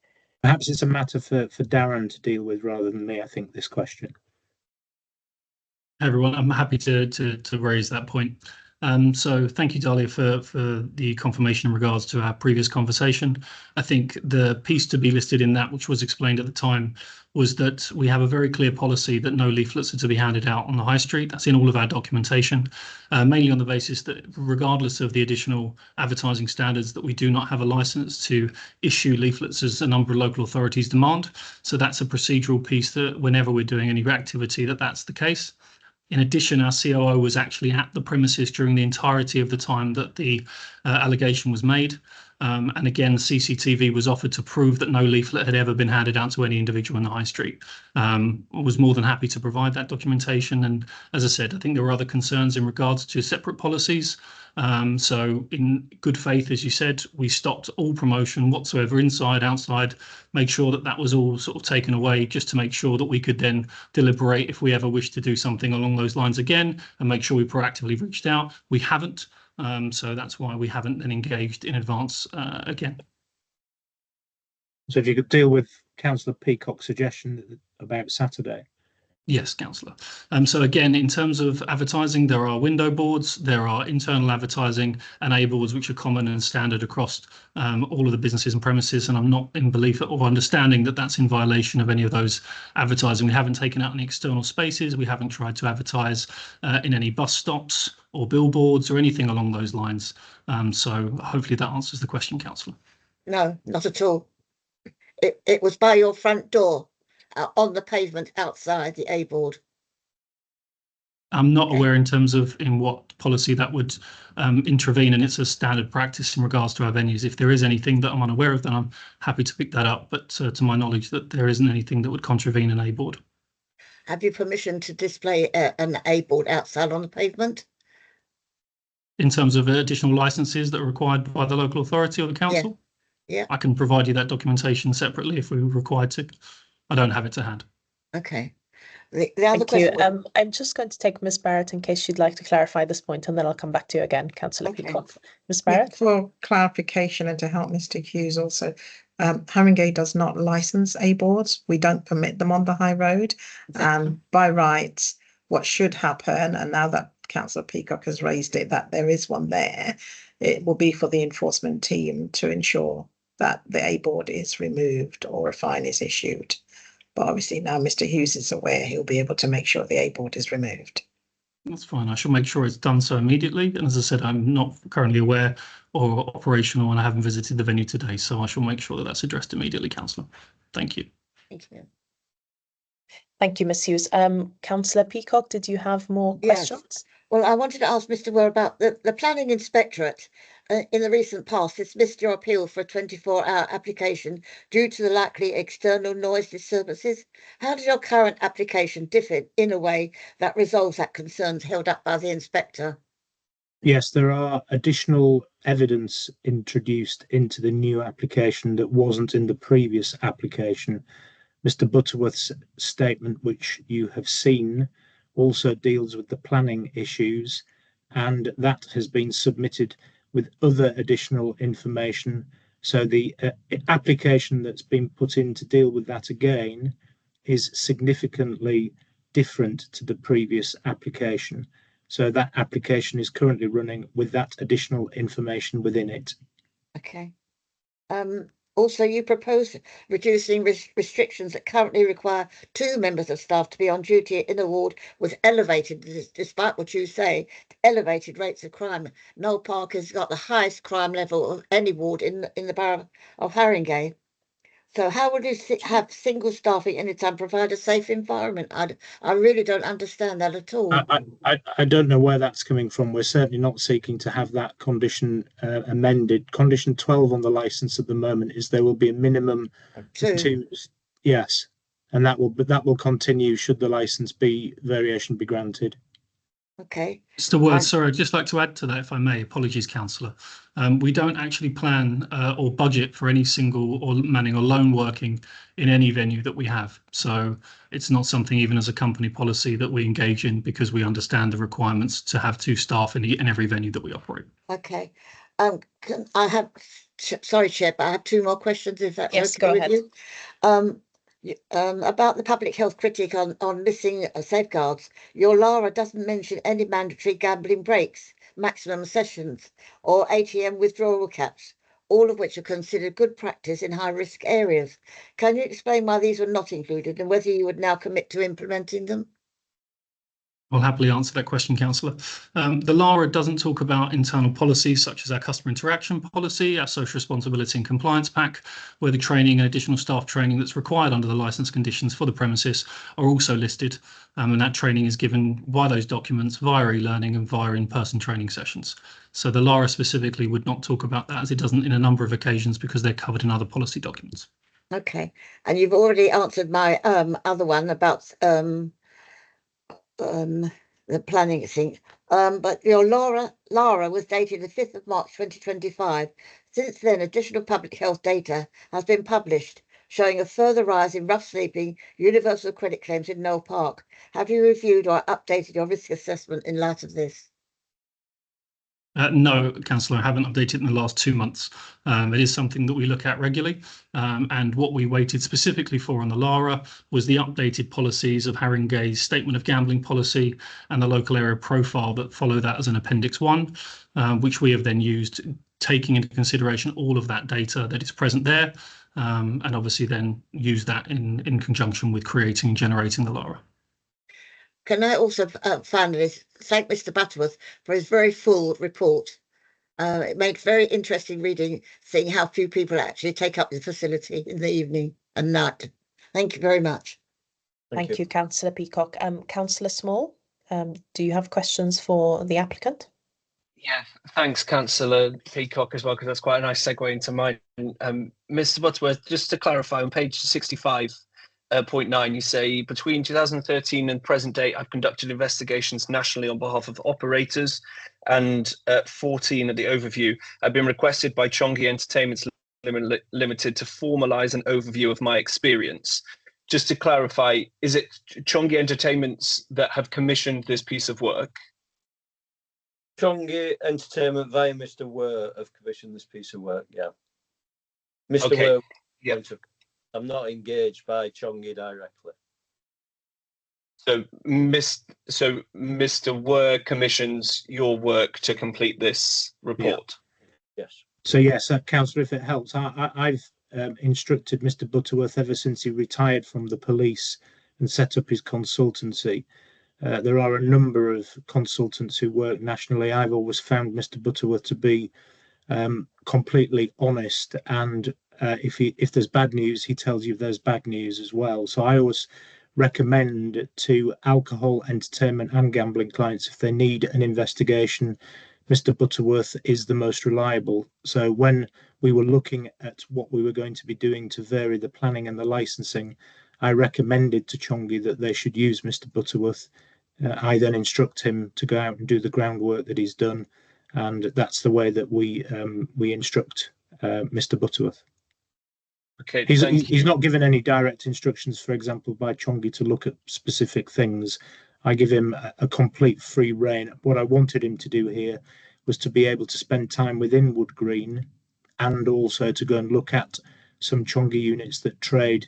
Perhaps it's a matter for Darren to deal with rather than me, I think, this question. Everyone, I'm happy to raise that point. So thank you, Dahlia, for the confirmation in regards to our previous conversation. I think the piece to be listed in that, which was explained at the time, was that we have a very clear policy that no leaflets are to be handed out on the high street. That's in all of our documentation, mainly on the basis that regardless of the additional advertising standards, that we do not have a license to issue leaflets as a number of local authorities demand. So that's a procedural piece that whenever we're doing any activity, that's the case. In addition, our COO was actually at the premises during the entirety of the time that the allegation was made. And again, CCTV was offered to prove that no leaflet had ever been handed out to any individual in the high street. I was more than happy to provide that documentation. And as I said, I think there were other concerns in regards to separate policies. So in good faith, as you said, we stopped all promotion whatsoever, inside, outside, made sure that was all sort of taken away, just to make sure that we could then deliberate if we ever wish to do something along those lines again and make sure we proactively reached out. We haven't. So that's why we haven't then engaged in advance again. So if you could deal with Councillor Peacock's suggestion about Saturday. Yes, Councillor. So again, in terms of advertising, there are window boards, there are internal advertising and A boards, which are common and standard across all of the businesses and premises. And I'm not in belief or understanding that that's in violation of any of those advertising. We haven't taken out any external spaces. We haven't tried to advertise in any bus stops or billboards or anything along those lines. So hopefully that answers the question, Councillor. No, not at all. It was by your front door. On the pavement outside the A board. I'm not aware in terms of in what policy that would intervene, and it's a standard practice in regards to our venues. If there is anything that I'm unaware of, then I'm happy to pick that up. But to my knowledge, that there isn't anything that would contravene an A board. have you permission to display an A board outside on the pavement? In terms of additional licenses that are required by the local authority or the council? Yeah. I can provide you that documentation separately if we were required to. I don't have it to hand. Okay. The other Thank question you. I'm just going to take Ms. Barrett in case she'd like to clarify this point, and then I'll come back to you again, Councillor Okay. Peacock. Ms. Yeah, Barrett? for clarification and to help Mr. Hughes also, Haringey does not license A boards. We don't permit them on the high road. By rights, what should happen, and now that Councillor Peacock has raised it, that there is one there, it will be for the enforcement team to ensure that the A board is removed or a fine is issued. But obviously now Mr. Hughes is aware, he'll be able to make sure the A board is removed. That's fine. I shall make sure it's done so immediately. And as I said, I'm not currently aware or operational, and I haven't visited the venue today, so I shall make sure that that's addressed immediately, Councillor. Thank you. Thank you. Thank you, Ms. Hughes. Councillor Peacock, did you have more Yes. questions? Well, I wanted to ask Mr. Ware about the Planning Inspectorate. In the recent past, dismissed your appeal for a 24-hour application due to the likely external noise disturbances. How does your current application differ in a way that resolves that concerns held up by the inspector? Yes, there are additional evidence introduced into the new application that wasn't in the previous application. Mr. Butterworth's statement, which you have seen, also deals with the planning issues, and that has been submitted with other additional information. So the application that's been put in to deal with that again is significantly different to the previous application. So that application is currently running with that additional information within it. Okay. Also, you propose reducing restrictions that currently require 2 members of staff to be on duty in a ward with elevated, despite what you say, elevated rates of crime. Noel Park has got the highest crime level of any ward in the borough of Haringey. So how would you have single staffing anytime provide a safe environment? I really don't understand that at all. I don't know where that's coming from. We're certainly not seeking to have that condition amended. Condition 12 on the licence at the moment is there will be a minimum of 2. Yes, and that will continue should the licence variation be granted. Okay. Mr. Worth, sorry, I'd just like to add to that, if I may. Apologies, Councillor. We don't actually plan or budget for any single or manning or lone working in any venue that we have. So it's not something, even as a company policy, that we engage in because we understand the requirements to have 2 staff in every venue that we operate. Okay. Sorry, Chair, but I have 2 more questions, if that's Yes, okay go with ahead. you. About the public health critic on missing safeguards, your LARA doesn't mention any mandatory gambling breaks, maximum sessions, or ATM withdrawal caps, all of which are considered good practice in high-risk areas. Can you explain why these were not included and whether you would now commit to implementing them? I'll happily answer that question, Councillor. The LARA doesn't talk about internal policies such as our customer interaction policy, our social responsibility and compliance pack, where the training and additional staff training that's required under the licence conditions for the premises are also listed. And that training is given via those documents, via e-learning and via in-person training sessions. So the LARA specifically would not talk about that, as it doesn't in a number of occasions because they're covered in other policy documents. Okay. And you've already answered my other one about the planning thing, but your LARA was dated the 5th of March 2025. Since then, additional public health data has been published showing a further rise in rough sleeping universal credit claims in Noel Park. Have you reviewed or updated your risk assessment in light of this? No, Councillor, I haven't updated in the last 2 months. It is something that we look at regularly, and what we waited specifically for on the LARA was the updated policies of Haringey's statement of gambling policy and the local area profile that follow that as an Appendix 1, which we have then used, taking into consideration all of that data that is present there, and obviously then use that in conjunction with creating and generating the LARA. Can I also finally thank Mr. Butterworth for his very full report? It made very interesting reading, seeing how few people actually take up the facility in the evening and night. Thank you very much. Thank you, Councillor Peacock. Councillor Small, do you have questions for the applicant? Yeah, thanks, Councillor Peacock, as well, because that's quite a nice segue into mine. Mr. Butterworth, just to clarify, on page 65, point 9, you say, between 2013 and present date, I've conducted investigations nationally on behalf of operators. And 14 at the overview, I've been requested by Chongi Entertainments Limited to formalise an overview of my experience. Just to clarify, is it Chongi Entertainments that have commissioned this piece of work? Chongi Entertainment via Mr. Were have commissioned this piece of work, yeah. Mr. Okay. Were, Yeah. I'm not engaged by Chongi directly. So Mr. Were commissions your work to complete this report? Yeah. Yes. So yes, Councillor, if it helps, I've instructed Mr. Butterworth ever since he retired from the police and set up his consultancy. There are a number of consultants who work nationally. I've always found Mr. Butterworth to be completely honest, and if there's bad news, he tells you there's bad news as well. So I always recommend to alcohol, entertainment and gambling clients, if they need an investigation, Mr. Butterworth is the most reliable. So when we were looking at what we were going to be doing to vary the planning and the licensing, I recommended to Chongi that they should use Mr. Butterworth. I then instruct him to go out and do the groundwork that he's done, and that's the way that we instruct Mr. Butterworth. Okay, he's not given any direct instructions, for example, by Chongi to look at specific things. I give him a complete free rein. What I wanted him to do here was to be able to spend time within Wood Green, and also to go and look at some Chongi units that trade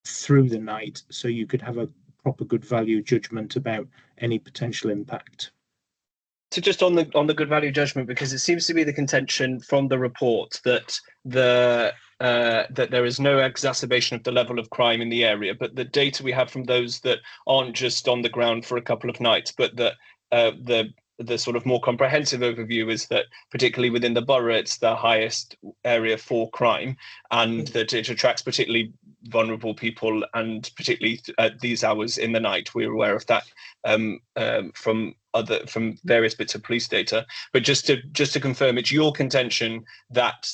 through the night, so you could have a proper good value judgment about any potential impact. So just on the good value judgment, because it seems to be the contention from the report that that there is no exacerbation of the level of crime in the area, but the data we have from those that aren't just on the ground for a couple of nights, but that the sort of more comprehensive overview is that particularly within the borough, it's the highest area for crime, and that it attracts particularly vulnerable people, and particularly at these hours in the night. We're aware of that from various bits of police data. But just to confirm, it's your contention that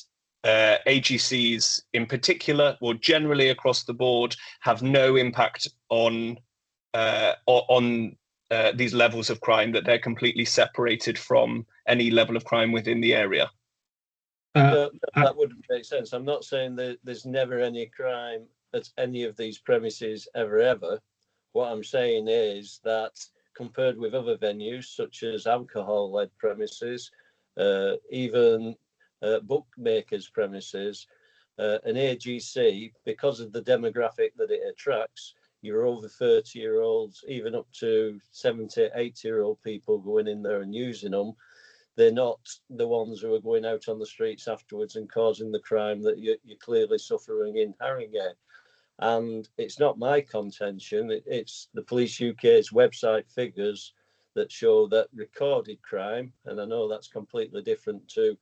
AGCs in particular, or generally across the board, have no impact on these levels of crime, that they're completely separated from any level of crime within the area? That wouldn't make sense. I'm not saying that there's never any crime at any of these premises ever. What I'm saying is that compared with other venues, such as alcohol-led premises, even bookmakers' premises, an AGC, because of the demographic that it attracts, you're over 30-year-olds, even up to 70, 80-year-old people going in there and using them. They're not the ones who are going out on the streets afterwards and causing the crime that you're clearly suffering in Harringay. And it's not my contention, it's the Police UK's website figures that show that recorded crime, and I know that's completely different to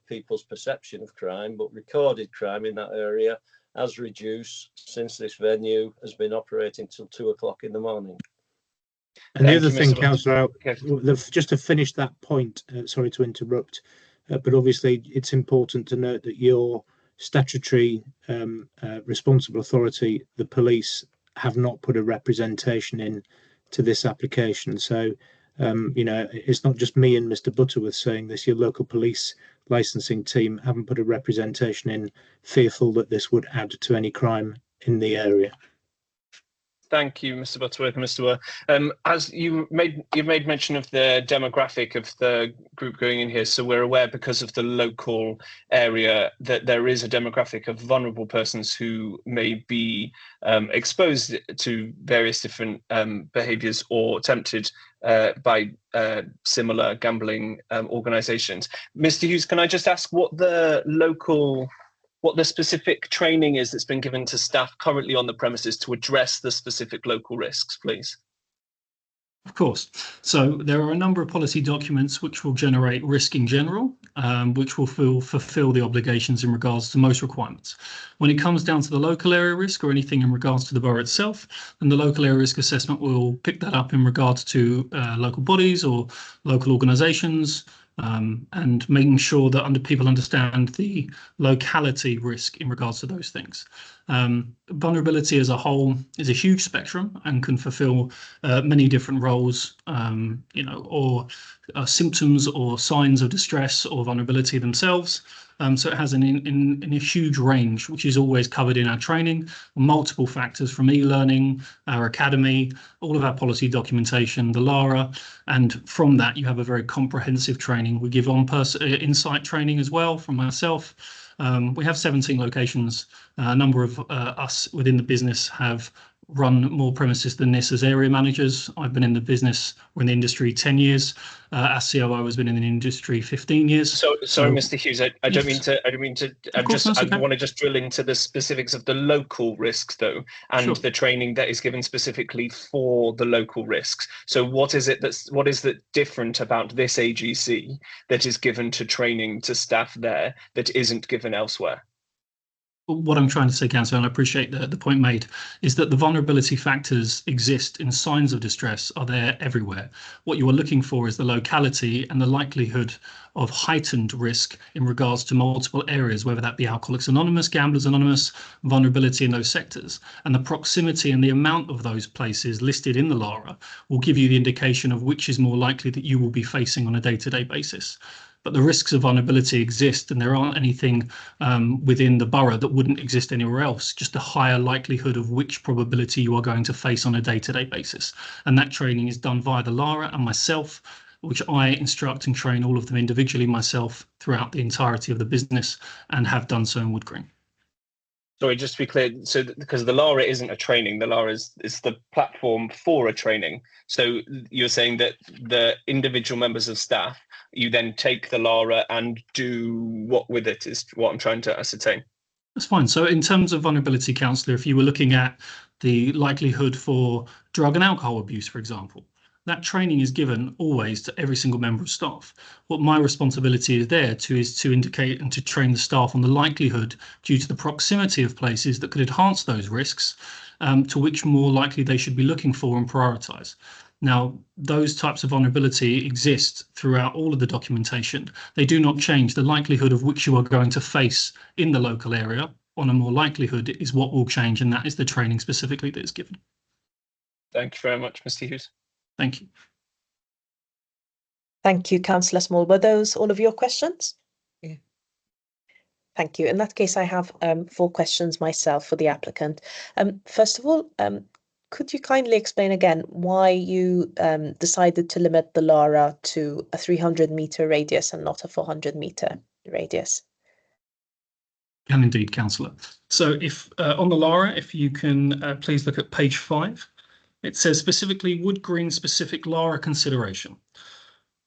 people's perception of crime, but recorded crime in that area has reduced since this venue has been operating till 2 o'clock in the morning. And the other thing, Councillor, just to finish that point, sorry to interrupt, but obviously it's important to note that your statutory responsible authority, the police, have not put a representation in to this application. So, you know, it's not just me and Mr. Butterworth saying this. Your local police licensing team haven't put a representation in, fearful that this would add to any crime in the area. Thank you, Mr. Butterworth and Mr. Were. As you've made mention of the demographic of the group going in here, so we're aware, because of the local area, that there is a demographic of vulnerable persons who may be exposed to various different behaviours or tempted by similar gambling organisations. Mr. Hughes, can I just ask what the specific training is that's been given to staff currently on the premises to address the specific local risks, please? Of course. So there are a number of policy documents which will generate risk in general, which will fulfill the obligations in regards to most requirements. When it comes down to the local area risk or anything in regards to the borough itself, then the local area risk assessment will pick that up in regards to local bodies or local organisations, and making sure that people understand the locality risk in regards to those things. Vulnerability as a whole is a huge spectrum and can fulfill many different roles, or symptoms or signs of distress or vulnerability themselves. So it has a huge range, which is always covered in our training, multiple factors from e-learning, our academy, all of our policy documentation, the LARA, and from that you have a very comprehensive training. We give insight training as well from myself. We have 17 locations. A number of us within the business have run more premises than this as area managers. I've been in the business or in the industry 10 years. As COO has been in the industry 15 years. Sorry, Mr. Hughes, I don't mean to. I want to just drill into the specifics of the local risks though, and the training that is given specifically for the local risks. So what is that different about this AGC that is given to training to staff there that isn't given elsewhere? What I'm trying to say, Councillor, and I appreciate the point made, is that the vulnerability factors exist in signs of distress are there everywhere. What you are looking for is the locality and the likelihood of heightened risk in regards to multiple areas, whether that be Alcoholics Anonymous, Gamblers Anonymous, vulnerability in those sectors. And the proximity and the amount of those places listed in the LARA will give you the indication of which is more likely that you will be facing on a day-to-day basis. But the risks of vulnerability exist, and there aren't anything within the borough that wouldn't exist anywhere else, just a higher likelihood of which probability you are going to face on a day-to-day basis. And that training is done via the LARA and myself, which I instruct and train all of them individually myself throughout the entirety of the business, and have done so in Wood Green. Sorry, just to be clear, so because the LARA isn't a training, the LARA is the platform for a training. So you're saying that the individual members of staff, you then take the LARA and do what with it is what I'm trying to ascertain. That's fine. So in terms of vulnerability, counsellor, if you were looking at the likelihood for drug and alcohol abuse, for example, that training is given always to every single member of staff. What my responsibility is there is to indicate and to train the staff on the likelihood, due to the proximity of places that could enhance those risks, to which more likely they should be looking for and prioritise. Now, those types of vulnerability exist throughout all of the documentation. They do not change. The likelihood of which you are going to face in the local area on a more likelihood is what will change, and that is the training specifically that is given. Thank you very much, Mr. Hughes. Thank you. Thank you, Councillor Small. Were those all of your questions? Yeah. Thank you. In that case, I have 4 questions myself for the applicant. First of all, could you kindly explain again why you decided to limit the LARA to a 300-metre radius and not a 400-metre radius? Can indeed, Councillor. So if on the LARA, if you can please look at page 5, it says specifically Wood Green specific LARA consideration.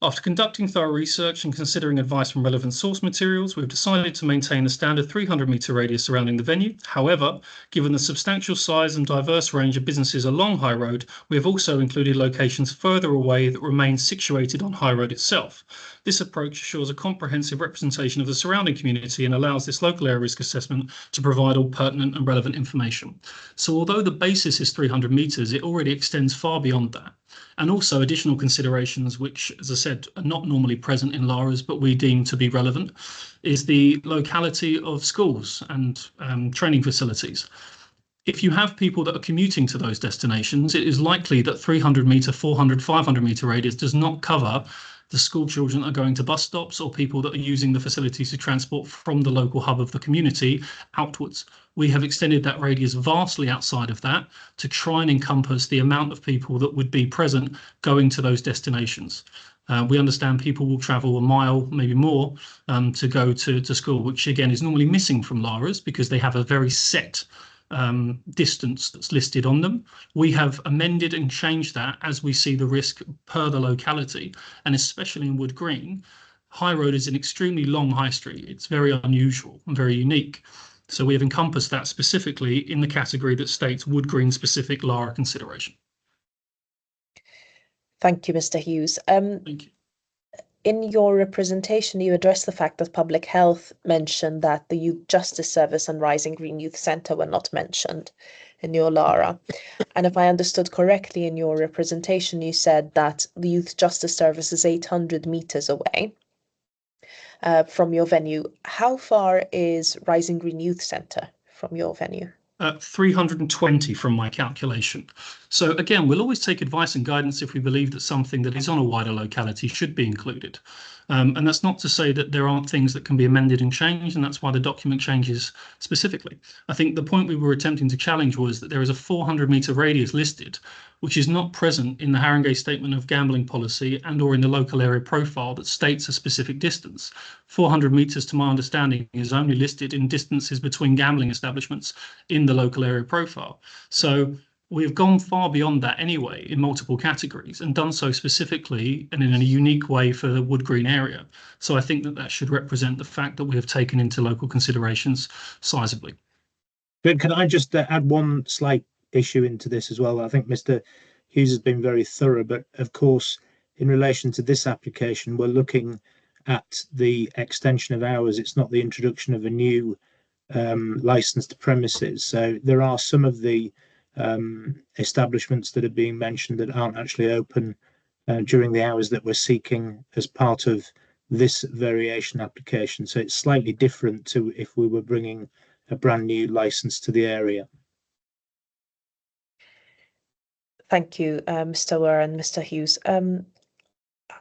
After conducting thorough research and considering advice from relevant source materials, we've decided to maintain the standard 300-metre radius surrounding the venue. However, given the substantial size and diverse range of businesses along High Road, we have also included locations further away that remain situated on High Road itself. This approach assures a comprehensive representation of the surrounding community and allows this local area risk assessment to provide all pertinent and relevant information. So although the basis is 300 metres, it already extends far beyond that. And also additional considerations, which, as I said, are not normally present in LARAs, but we deem to be relevant, is the locality of schools and training facilities. If you have people that are commuting to those destinations, it is likely that 300 metre, 400, 500 metre radius does not cover the school children that are going to bus stops or people that are using the facilities to transport from the local hub of the community outwards. We have extended that radius vastly outside of that to try and encompass the amount of people that would be present going to those destinations. We understand people will travel a mile, maybe more, to go to school, which again is normally missing from LARAs because they have a very set distance that's listed on them. We have amended and changed that as we see the risk per the locality, and especially in Wood Green, High Road is an extremely long high street. It's very unusual and very unique. So we have encompassed that specifically in the category that states Wood Green specific LARA consideration. Thank you, Mr. Hughes. Thank you. In your representation, you addressed the fact that Public Health mentioned that the Youth Justice Service and Rising Green Youth Centre were not mentioned in your LARA. And if I understood correctly in your representation, you said that the Youth Justice Service is 800 metres away. from your venue. How far is Rising Green Youth Centre from your venue? 320 from my calculation. So again, we'll always take advice and guidance if we believe that something that is on a wider locality should be included. And that's not to say that there aren't things that can be amended and changed, and that's why the document changes specifically. I think the point we were attempting to challenge was that there is a 400-metre radius listed, which is not present in the Haringey Statement of Gambling Policy and or in the local area profile that states a specific distance. 400 metres, to my understanding, is only listed in distances between gambling establishments in the local area profile. So we've gone far beyond that anyway in multiple categories and done so specifically and in a unique way for the Wood Green area. So I think that that should represent the fact that we have taken into local considerations sizably. But can I just add one slight issue into this as well? I think Mr. Hughes has been very thorough, but of course, in relation to this application, we're looking at the extension of hours. It's not the introduction of a new licensed premises. So there are some of the establishments that are being mentioned that aren't actually open during the hours that we're seeking as part of this variation application. So it's slightly different to if we were bringing a brand new license to the area. Thank you, Mr. Ware and Mr. Hughes. I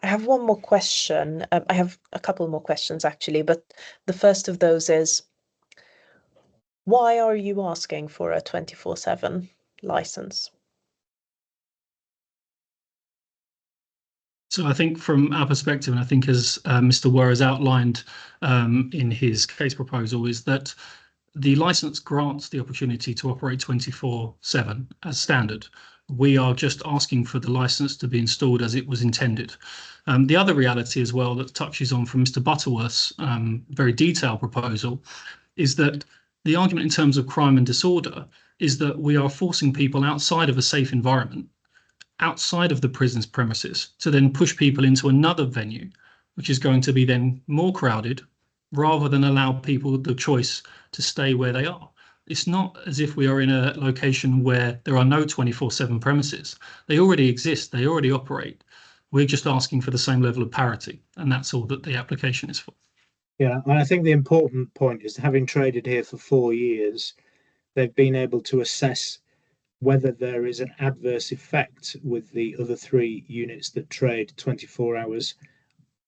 have one more question. I have a couple more questions actually, but the first of those is, why are you asking for a 24/7 license? So I think from our perspective, and I think as Mr. Ware has outlined in his case proposal, is that the license grants the opportunity to operate 24/7 as standard. We are just asking for the license to be installed as it was intended. The other reality as well that touches on from Mr. Butterworth's very detailed proposal is that the argument in terms of crime and disorder is that we are forcing people outside of a safe environment, outside of the prison's premises, to then push people into another venue, which is going to be then more crowded, rather than allow people the choice to stay where they are. It's not as if we are in a location where there are no 24/7 premises. They already exist, they already operate. We're just asking for the same level of parity, and that's all that the application is for. Yeah, and I think the important point is, having traded here for 4 years, they've been able to assess whether there is an adverse effect with the other 3 units that trade 24 hours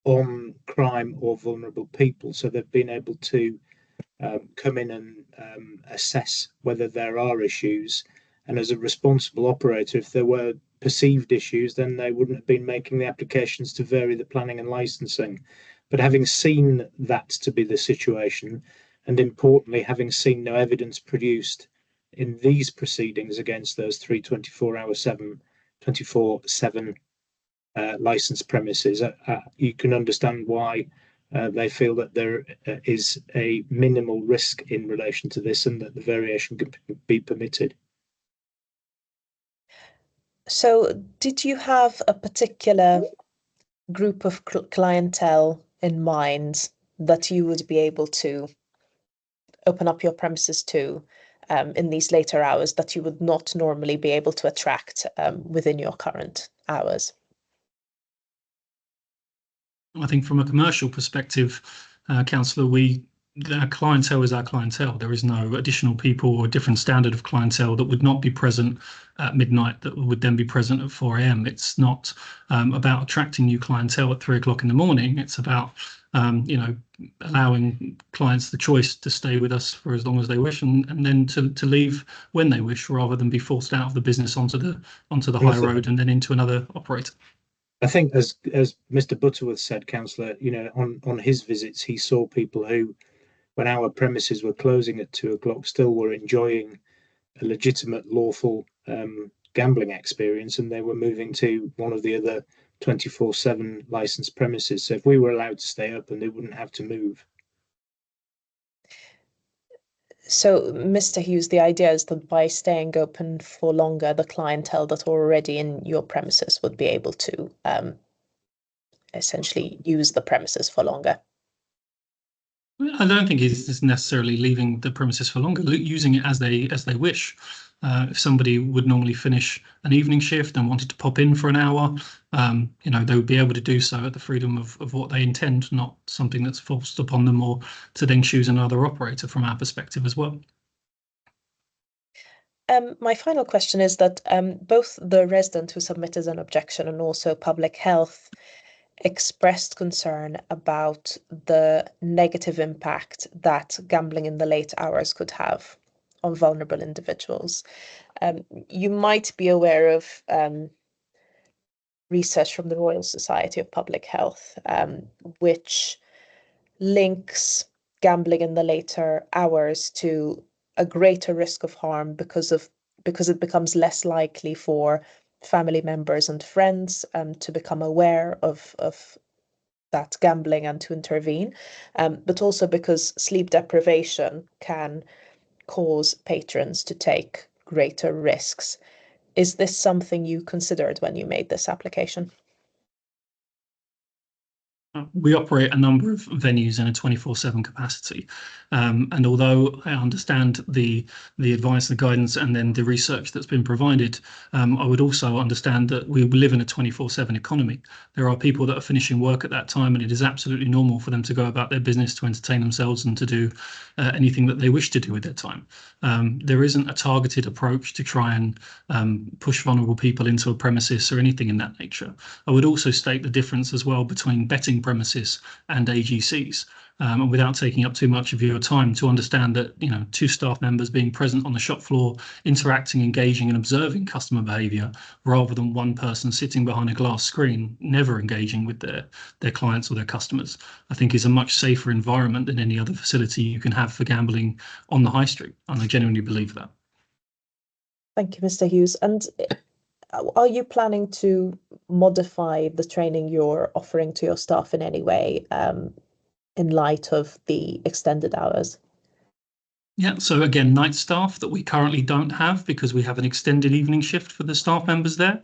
on crime or vulnerable people. So they've been able to come in and assess whether there are issues. And as a responsible operator, if there were perceived issues, then they wouldn't have been making the applications to vary the planning and licensing. But having seen that to be the situation, and importantly, having seen no evidence produced in these proceedings against those 3 24/7 licensed premises, you can understand why they feel that there is a minimal risk in relation to this and that the variation can be permitted. So did you have a particular group of clientele in mind that you would be able to open up your premises to in these later hours that you would not normally be able to attract within your current hours? I think from a commercial perspective, Councillor, our clientele is our clientele. There is no additional people or different standard of clientele that would not be present at midnight that would then be present at 4 a.m. It's not about attracting new clientele at 3 o'clock in the morning. It's about allowing clients the choice to stay with us for as long as they wish, and then to leave when they wish, rather than be forced out of the business onto the high road and then into another operator. I think, as Mr. Butterworth said, Councillor, on his visits, he saw people who, when our premises were closing at 2 o'clock, still were enjoying a legitimate, lawful gambling experience, and they were moving to one of the other 24/7 licensed premises. So if we were allowed to stay open, they wouldn't have to move. So, Mr. Hughes, the idea is that by staying open for longer, the clientele that are already in your premises would be able to essentially use the premises for longer. I don't think it's necessarily leaving the premises for longer, using it as they wish. If somebody would normally finish an evening shift and wanted to pop in for an hour, you know, they would be able to do so at the freedom of what they intend, not something that's forced upon them or to then choose another operator from our perspective as well. My final question is that both the resident who submitted an objection and also public health expressed concern about the negative impact that gambling in the late hours could have on vulnerable individuals. You might be aware of research from the Royal Society of Public Health, which links gambling in the later hours to a greater risk of harm because it becomes less likely for family members and friends to become aware of that gambling and to intervene, but also because sleep deprivation can cause patrons to take greater risks. Is this something you considered when you made this application? We operate a number of venues in a 24/7 capacity, and although I understand the advice, the guidance, and then the research that's been provided, I would also understand that we live in a 24/7 economy. There are people that are finishing work at that time, and it is absolutely normal for them to go about their business, to entertain themselves, and to do anything that they wish to do with their time. There isn't a targeted approach to try and push vulnerable people into a premises or anything in that nature. I would also state the difference as well between betting premises and AGCs, and without taking up too much of your time, to understand that, you know, 2 staff members being present on the shop floor, interacting, engaging and observing customer behaviour, rather than 1 person sitting behind a glass screen, never engaging with their clients or their customers, I think is a much safer environment than any other facility you can have for gambling on the high street, and I genuinely believe that. Thank you, Mr. Hughes. And are you planning to modify the training you're offering to your staff in any way in light of the extended hours? Yeah, so again, night staff that we currently don't have because we have an extended evening shift for the staff members there.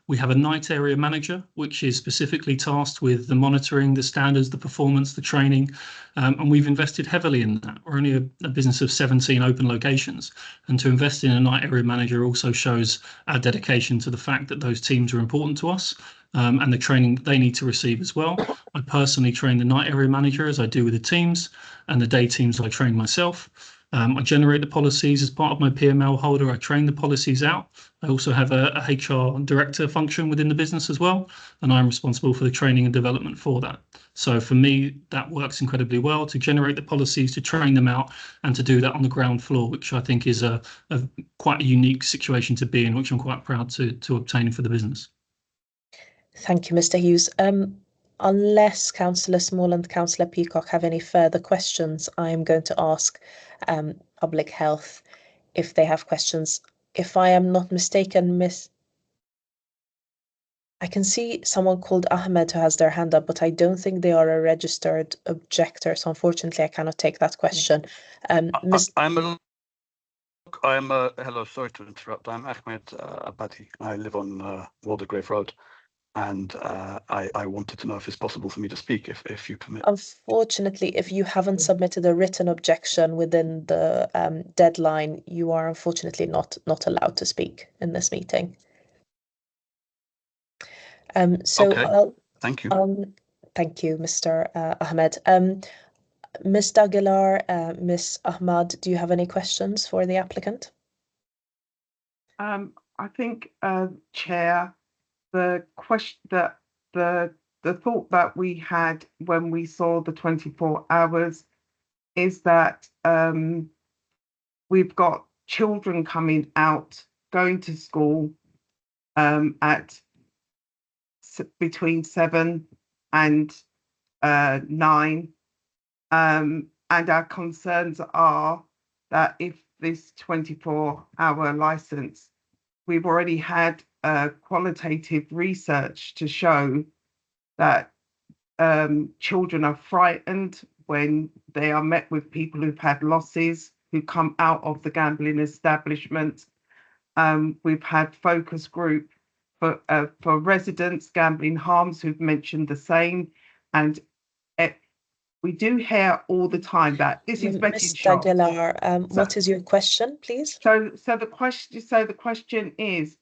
We have a night area manager, which is specifically tasked with the monitoring, the standards, the performance, the training, and we've invested heavily in that. We're only a business of 17 open locations, and to invest in a night area manager also shows our dedication to the fact that those teams are important to us, and the training they need to receive as well. I personally train the night area manager, as I do with the teams, and the day teams I train myself. I generate the policies as part of my PML holder. I train the policies out. I also have a HR director function within the business as well, and I'm responsible for the training and development for that. So for me, that works incredibly well, to generate the policies, to train them out, and to do that on the ground floor, which I think is a quite a unique situation to be in, which I'm quite proud to obtain for the business. Thank you, Mr. Hughes. Unless Councillor Small and Councillor Peacock have any further questions, I am going to ask Public Health if they have questions. If I am not mistaken, I can see someone called Ahmed who has their hand up, but I don't think they are a registered objector, so unfortunately I cannot take that question. Hello, sorry to interrupt. I'm Ahmed Abadi. I live on Waldegrave Road. And I wanted to know if it's possible for me to speak, if you permit. Unfortunately, if you haven't submitted a written objection within the deadline, you are unfortunately not allowed to speak in this meeting. Okay. Thank you. Thank you, Mr. Ahmed. Ms. Dagilar, Ms. Ahmad, do you have any questions for the applicant? I think, Chair, the question that the thought that we had when we saw the 24 hours is that we've got children coming out, going to school at between 7 and 9, and our concerns are that if this 24-hour license, we've already had qualitative research to show that children are frightened when they are met with people who've had losses, who come out of the gambling establishment. We've had focus group for residents, Gambling Harms, who've mentioned the same, and We do hear all the time that this is betting Mr. shop. Aguilar, what is your question, please? So the question is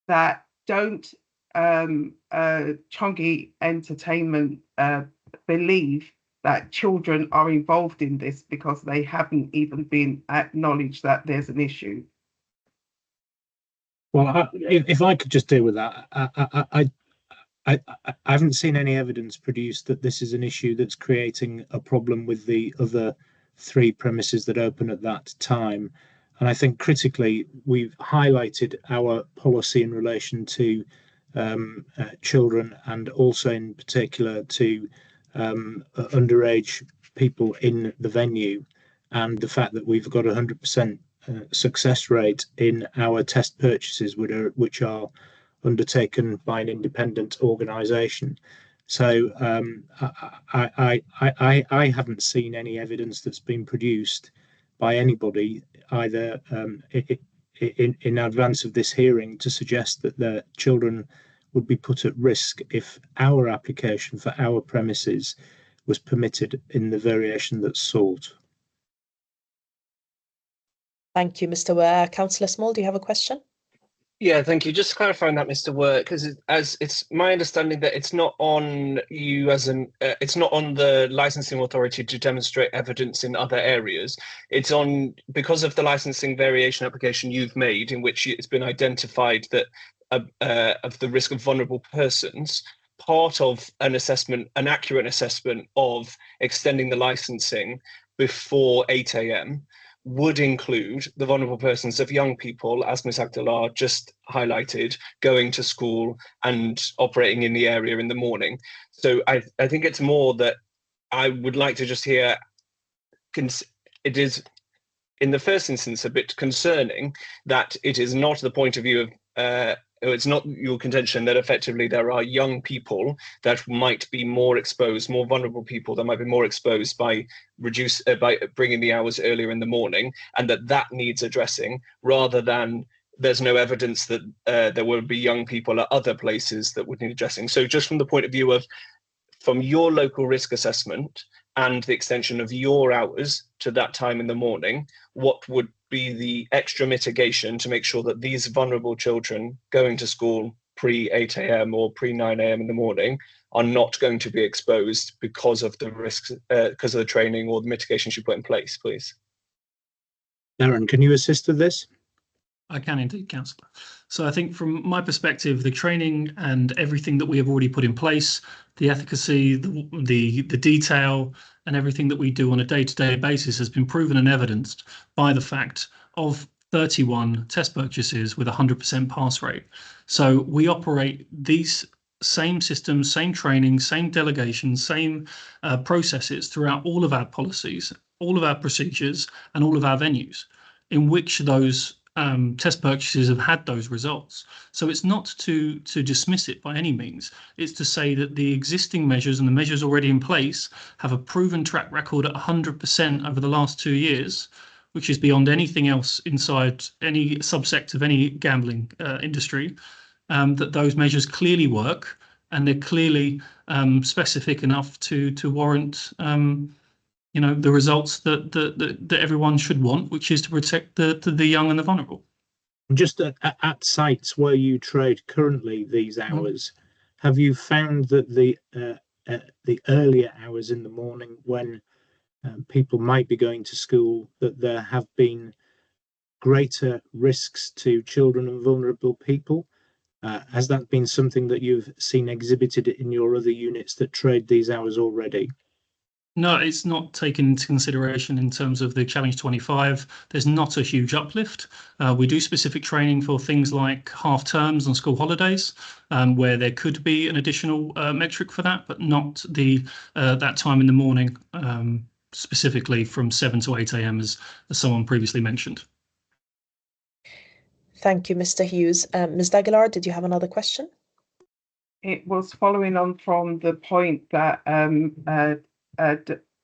that don't Chongi Entertainment believe that children are involved in this because they haven't even been acknowledged that there's an issue? Well, if I could just deal with that, I haven't seen any evidence produced that this is an issue that's creating a problem with the other 3 premises that open at that time. And I think critically, we've highlighted our policy in relation to children, and also in particular to underage people in the venue, and the fact that we've got 100% success rate in our test purchases, which are undertaken by an independent organisation. So I haven't seen any evidence that's been produced by anybody, either in advance of this hearing, to suggest that the children would be put at risk if our application for our premises was permitted in the variation that's sought. Thank you, Mr. Ware. Councillor Small, do you have a question? Yeah, thank you. Just clarifying that, Mr. Ware, because as it's my understanding that it's not on you as an, it's not on the licensing authority to demonstrate evidence in other areas. It's on, because of the licensing variation application you've made, in which it's been identified that of the risk of vulnerable persons, part of an assessment, an accurate assessment of extending the licensing before 8 a.m. would include the vulnerable persons of young people, as Ms. Aguilar just highlighted, going to school and operating in the area in the morning. So I think it's more that I would like to just hear, it is in the first instance a bit concerning that it is not the point of view of, it's not your contention that effectively there are young people that might be more exposed, more vulnerable people that might be more exposed by by bringing the hours earlier in the morning, and that needs addressing, rather than there's no evidence that there will be young people at other places that would need addressing. So just from the point of view of, from your local risk assessment and the extension of your hours to that time in the morning, what would be the extra mitigation to make sure that these vulnerable children going to school pre 8 a.m. or pre 9 a.m. in the morning are not going to be exposed because of the risks, because of the training or the mitigations you put in place, please? Darren, can you assist with this? I can indeed, Councillor. So I think from my perspective, the training and everything that we have already put in place, the efficacy, the detail, and everything that we do on a day-to-day basis has been proven and evidenced by the fact of 31 test purchases with 100% pass rate. So we operate these same systems, same training, same delegation, same processes throughout all of our policies, all of our procedures, and all of our venues, in which those test purchases have had those results. So it's not to dismiss it by any means. It's to say that the existing measures and the measures already in place have a proven track record at 100% over the last 2 years, which is beyond anything else inside any subsect of any gambling industry, that those measures clearly work, and they're clearly specific enough to warrant the results that everyone should want, which is to protect the young and the vulnerable. Just at sites where you trade currently these hours, have you found that the earlier hours in the morning, when people might be going to school, that there have been greater risks to children and vulnerable people? Has that been something that you've seen exhibited in your other units that trade these hours already? No, it's not taken into consideration in terms of the Challenge 25. There's not a huge uplift. We do specific training for things like half terms and school holidays, where there could be an additional metric for that, but not the that time in the morning, specifically from 7 to 8 a.m. as someone previously mentioned. Thank you, Mr. Hughes. Ms. Aguilar, did you have another question? It was following on from the point that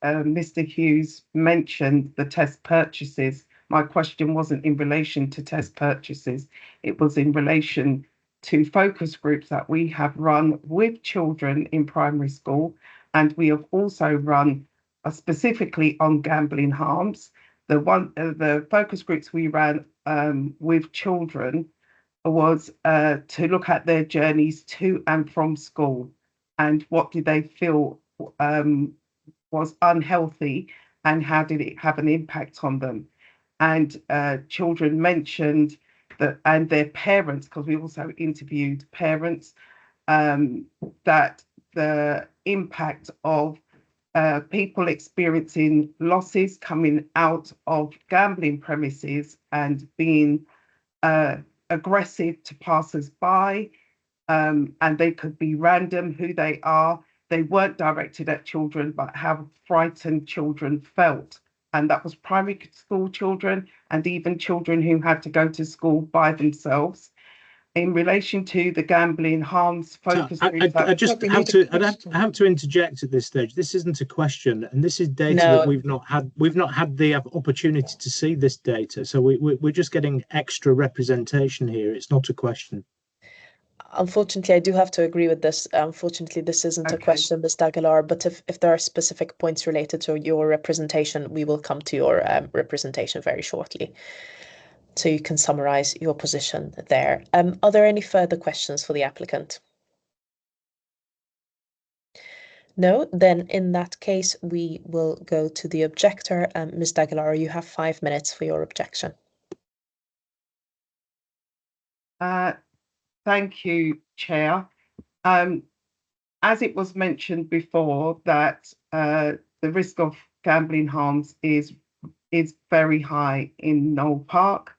Mr. Hughes mentioned the test purchases. My question wasn't in relation to test purchases. It was in relation to focus groups that we have run with children in primary school, And we have also run specifically on gambling harms. The focus groups we ran with children was to look at their journeys to and from school and what did they feel was unhealthy and how did it have an impact on them. And children mentioned that, and their parents, because we also interviewed parents, that the impact of people experiencing losses coming out of gambling premises and being aggressive to passers-by, and they could be random who they are. They weren't directed at children, but how frightened children felt. And that was primary school children and even children who had to go to school by themselves. In relation to the gambling harms focus group, I just have to interject at this stage. This isn't a question, and this is data that we've not had the opportunity to see this data. So we're just getting extra representation here. It's not a question. Unfortunately, I do have to agree with this. Unfortunately, this isn't a question, Ms. Aguilar, but if there are specific points related to your representation, we will come to your representation very shortly. So you can summarize your position there. Are there any further questions for the applicant? No, then in that case, we will go to the objector. Ms. Aguilar, you have 5 minutes for your objection. Thank you, Chair. As it was mentioned before, that the risk of gambling harms is very high in Knoll Park.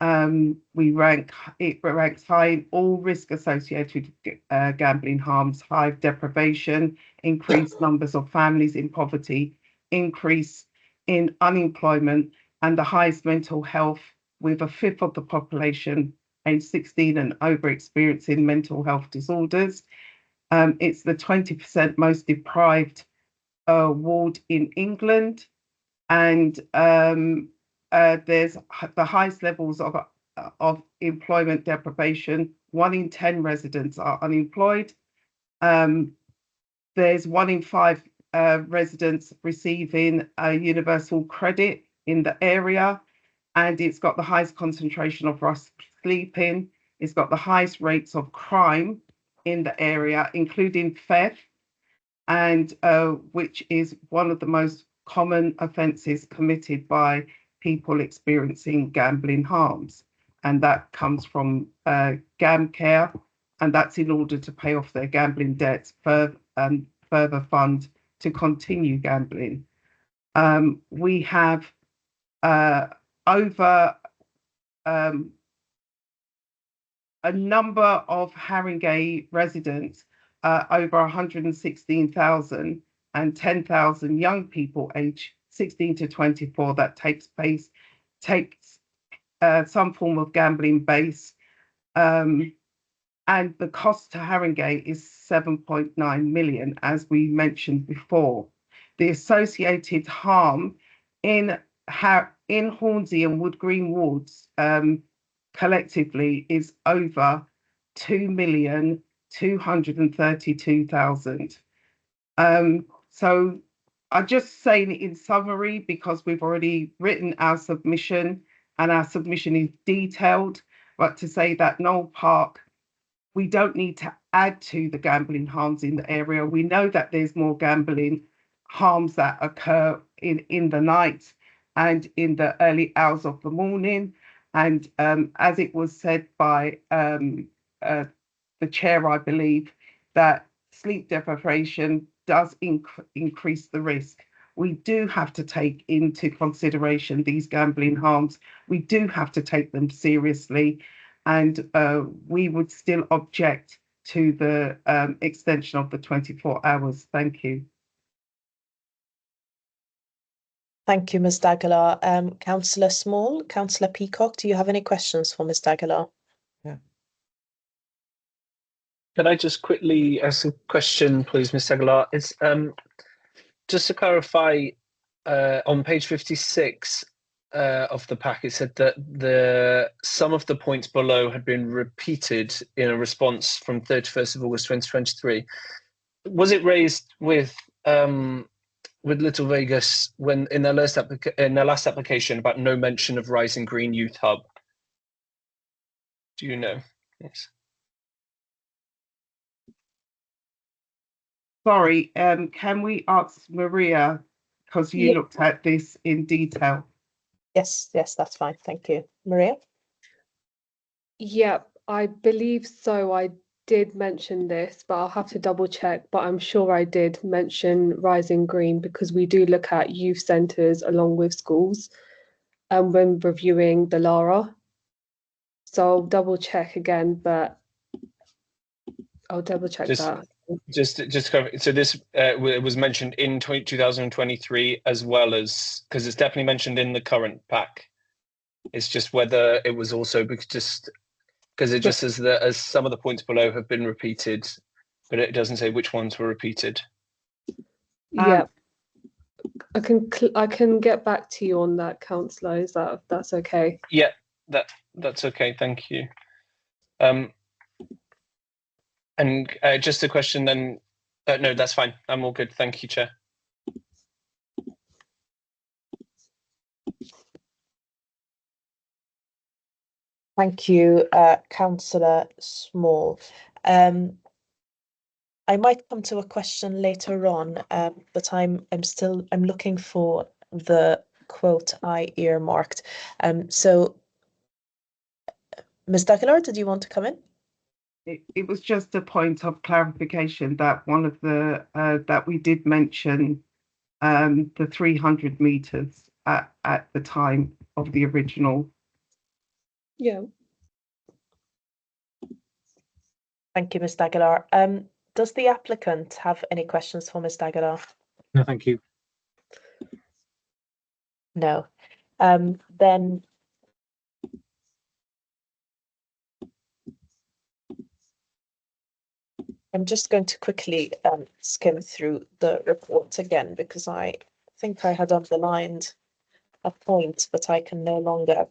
It ranks high in all risk associated with gambling harms, high deprivation, increased numbers of families in poverty, increase in unemployment, and the highest mental health, with 1/5 of the population age 16 and over experiencing mental health disorders. It's the 20% most deprived ward in England, and there's the highest levels of employment deprivation. 1 in 10 residents are unemployed. There's 1 in 5 residents receiving a universal credit in the area, and it's got the highest concentration of rushed sleeping. It's got the highest rates of crime in the area, including theft, and which is one of the most common offences committed by people experiencing gambling harms. And that comes from GamCare, and that's in order to pay off their gambling debts and further fund to continue gambling. We have over a number of Haringey residents, over 116,000, and 10,000 young people aged 16 to 24 that takes some form of gambling base. And the cost to Haringey is 7.9 million, as we mentioned before. The associated harm in Hornsey and Wood Green wards collectively is over 2,232,000. So I'm just saying it in summary because we've already written our submission and our submission is detailed, but to say that Knoll Park, we don't need to add to the gambling harms in the area. We know that there's more gambling harms that occur in the night and in the early hours of the morning. And as it was said by the chair, I believe, that sleep deprivation does increase the risk. We do have to take into consideration these gambling harms. We do have to take them seriously. And we would still object to the extension of the 24 hours. Thank you. Thank you, Ms. Aguilar. Councillor Small, Councillor Peacock, do you have any questions for Ms. Aguilar? Yeah. Can I just quickly ask a question, please, Ms. Aguilar? It's just to clarify, on page 56 of the pack, it said that some of the points below had been repeated in a response from 31st of August 2023. Was it raised with with Little Vegas when in their last application about no mention of Rising Green Youth Hub? Do you know? Yes. Sorry, can we ask Maria, because you looked at this in detail? Yes, that's fine. Thank you. Maria? Yep, I believe so. I did mention this, but I'll have to double check. But I'm sure I did mention Rising Green because we do look at youth centres along with schools when reviewing the LARA. So I'll double check again, but I'll double check that. Just to cover, so this was mentioned in 2023 as well as, because it's definitely mentioned in the current pack. It's just whether it was also because it just says that as some of the points below have been repeated, but it doesn't say which ones were repeated. Yeah, I can get back to you on that, Councillor. That's okay? Yeah, that's okay. Thank you. And just a question then. No, that's fine. I'm all good. Thank you, Chair. Thank you, Councillor Small. I might come to a question later on, but I'm looking for the quote I earmarked. So, Ms. D'Aguilar, did you want to come in? It was just a point of clarification that one of the that we did mention the 300 meters at the time of the original. Yeah. Thank you, Ms. D'Aguilar. Does the applicant have any questions for Ms. D'Aguilar? No, thank you. No. Then I'm just going to quickly skim through the report again because I think I had underlined a point, but I can no longer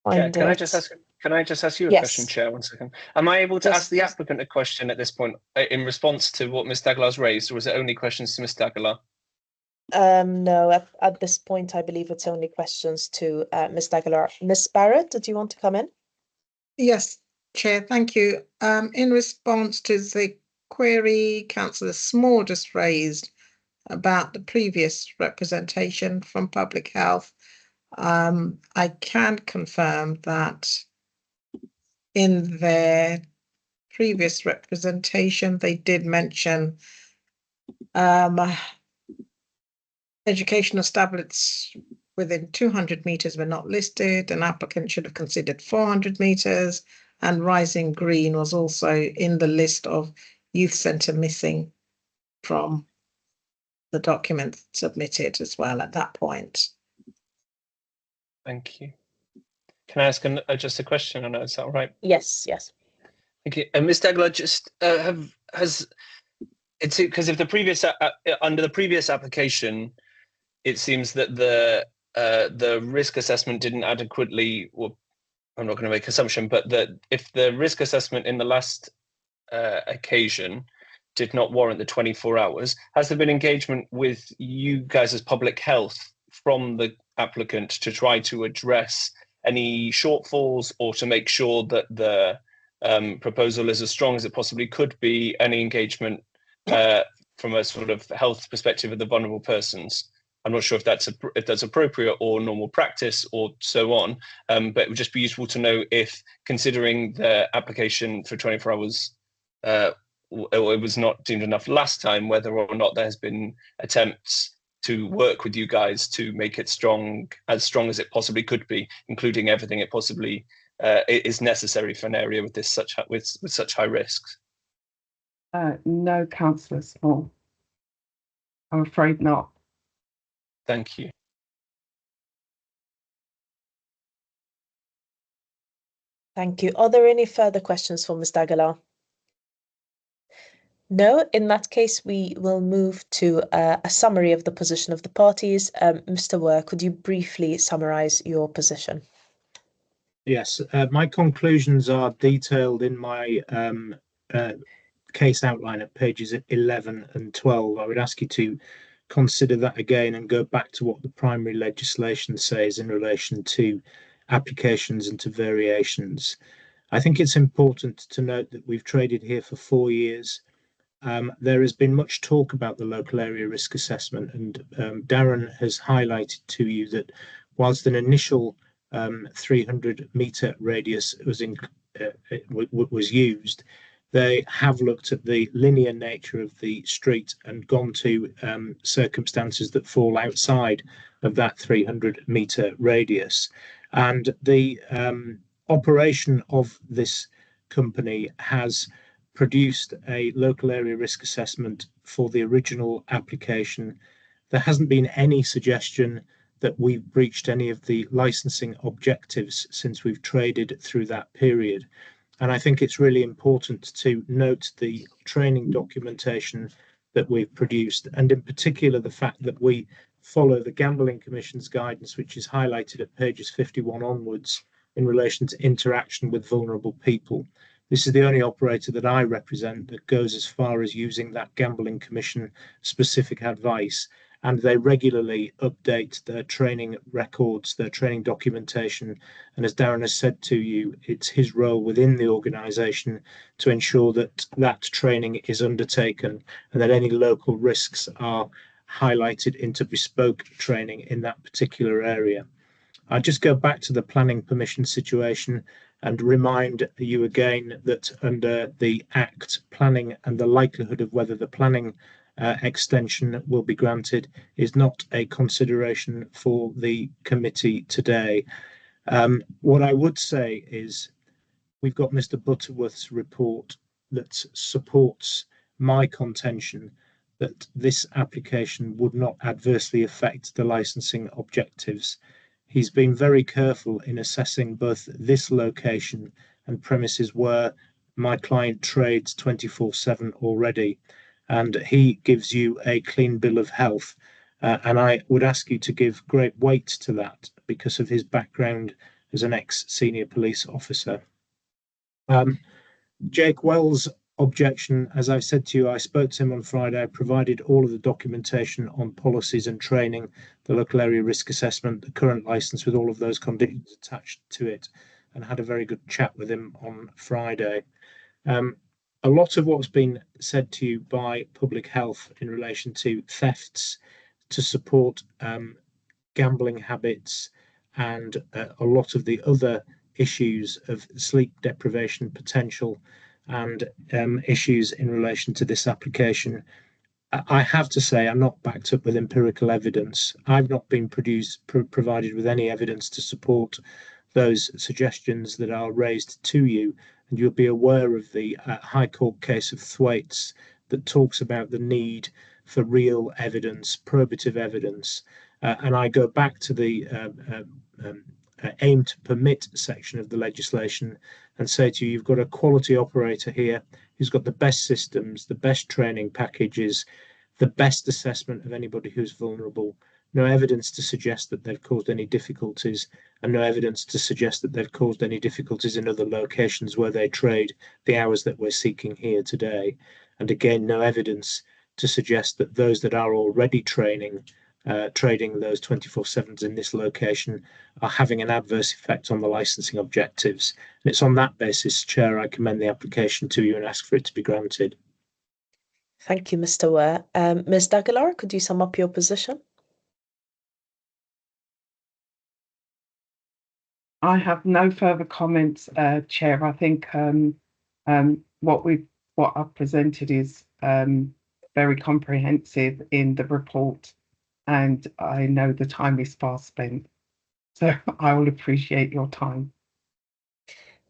find Can it. I just ask you a question, Chair? 1 second. Am I able to ask the applicant a question at this point in response to what Ms. D'Aguilar's raised, or is it only questions to Ms. D'Aguilar? No, at this point, I believe it's only questions to Ms. D'Aguilar. Ms. Barrett, did you want to come in? Yes, Chair, thank you. In response to the query Councillor Small just raised about the previous representation from Public Health, I can confirm that in their previous representation, they did mention educational tablets within 200 meters were not listed. An applicant should have considered 400 meters, and Rising Green was also in the list of youth centre missing from the document submitted as well at that point. Thank you. Can I ask just a question? I know, is that all right? Yes. Thank you. And Ms. D'Aguilar, just has it's because if the previous under the previous application, it seems that the risk assessment didn't adequately. Well, I'm not going to make assumption, but that if the risk assessment in the last occasion did not warrant the 24 hours, has there been engagement with you guys as Public Health from the applicant to try to address any shortfalls or to make sure that the proposal is as strong as it possibly could be? Any engagement from a sort of health perspective of the vulnerable persons? I'm not sure if that's appropriate or normal practice or so on, but it would just be useful to know if, considering the application for 24 hours, it was not deemed enough last time, whether or not there has been attempts to work with you guys to make it as strong as it possibly could be, including everything it possibly is necessary for an area with such high risks. No, Councillor Small. I'm afraid not. Thank you. Thank you. Are there any further questions for Ms. D'Aguilar? No, in that case, we will move to a summary of the position of the parties. Mr. Were, could you briefly summarise your position? Yes, my conclusions are detailed in my case outline at pages 11 and 12. I would ask you to consider that again and go back to what the primary legislation says in relation to applications and to variations. I think it's important to note that we've traded here for 4 years. There has been much talk about the local area risk assessment, and Darren has highlighted to you that whilst an initial 300-metre radius was used, they have looked at the linear nature of the street and gone to circumstances that fall outside of that 300-metre radius. And the operation of this company has produced a local area risk assessment for the original application. There hasn't been any suggestion that we've breached any of the licensing objectives since we've traded through that period. And I think it's really important to note the training documentation that we've produced, and in particular the fact that we follow the Gambling Commission's guidance, which is highlighted at pages 51 onwards in relation to interaction with vulnerable people. This is the only operator that I represent that goes as far as using that Gambling Commission specific advice, and they regularly update their training records, their training documentation. And as Darren has said to you, it's his role within the organisation to ensure that that training is undertaken and that any local risks are highlighted into bespoke training in that particular area. I'll just go back to the planning permission situation and remind you again that under the Act, planning and the likelihood of whether the planning extension will be granted is not a consideration for the committee today. What I would say is we've got Mr. Butterworth's report that supports my contention that this application would not adversely affect the licensing objectives. He's been very careful in assessing both this location and premises where my client trades 24/7 already, and he gives you a clean bill of health. And I would ask you to give great weight to that because of his background as an ex-senior police officer. Jake Wells' objection, as I said to you, I spoke to him on Friday. I provided all of the documentation on policies and training, the local area risk assessment, the current license with all of those conditions attached to it, and had a very good chat with him on Friday. A lot of what's been said to you by public health in relation to thefts, to support gambling habits, and a lot of the other issues of sleep deprivation potential and issues in relation to this application. I have to say I'm not backed up with empirical evidence. I've not been provided with any evidence to support those suggestions that are raised to you. And you'll be aware of the High Court case of Thwaites that talks about the need for real evidence, probative evidence. And I go back to the aim to permit section of the legislation and say to you, you've got a quality operator here who's got the best systems, the best training packages, the best assessment of anybody who's vulnerable. No evidence to suggest that they've caused any difficulties, and no evidence to suggest that they've caused any difficulties in other locations where they trade the hours that we're seeking here today. And again, no evidence to suggest that those that are already trading those 24/7s in this location are having an adverse effect on the licensing objectives. And it's on that basis, Chair, I commend the application to you and ask for it to be granted. Thank you, Mr. Ware. Ms. D'Aguilar, could you sum up your position? I have no further comments, Chair. I think what I've presented is very comprehensive in the report, and I know the time is fast spent, so I will appreciate your time.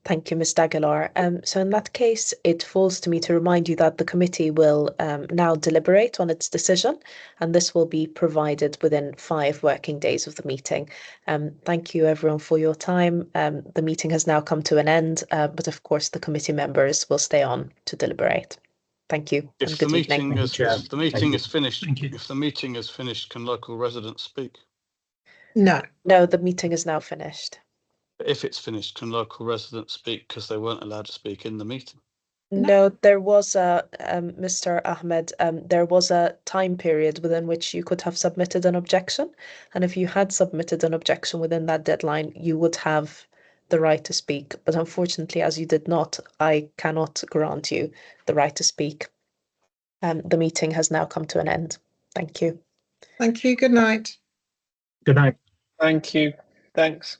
Thank you, Ms. D'Aguilar. So in that case, it falls to me to remind you that the committee will now deliberate on its decision, and this will be provided within 5 working days of the meeting. Thank you, everyone, for your time. The meeting has now come to an end, but of course, the committee members will stay on to deliberate. Thank you. If the meeting is finished, can local residents speak? No. No, the meeting is now finished. If it's finished, can local residents speak because they weren't allowed to speak in the meeting? No, there was a Mr. Ahmed. There was a time period within which you could have submitted an objection, and if you had submitted an objection within that deadline, you would have the right to speak. But unfortunately, as you did not, I cannot grant you the right to speak. The meeting has now come to an end. Thank you. Thank you. Good night. Good night. Thank you. Thanks.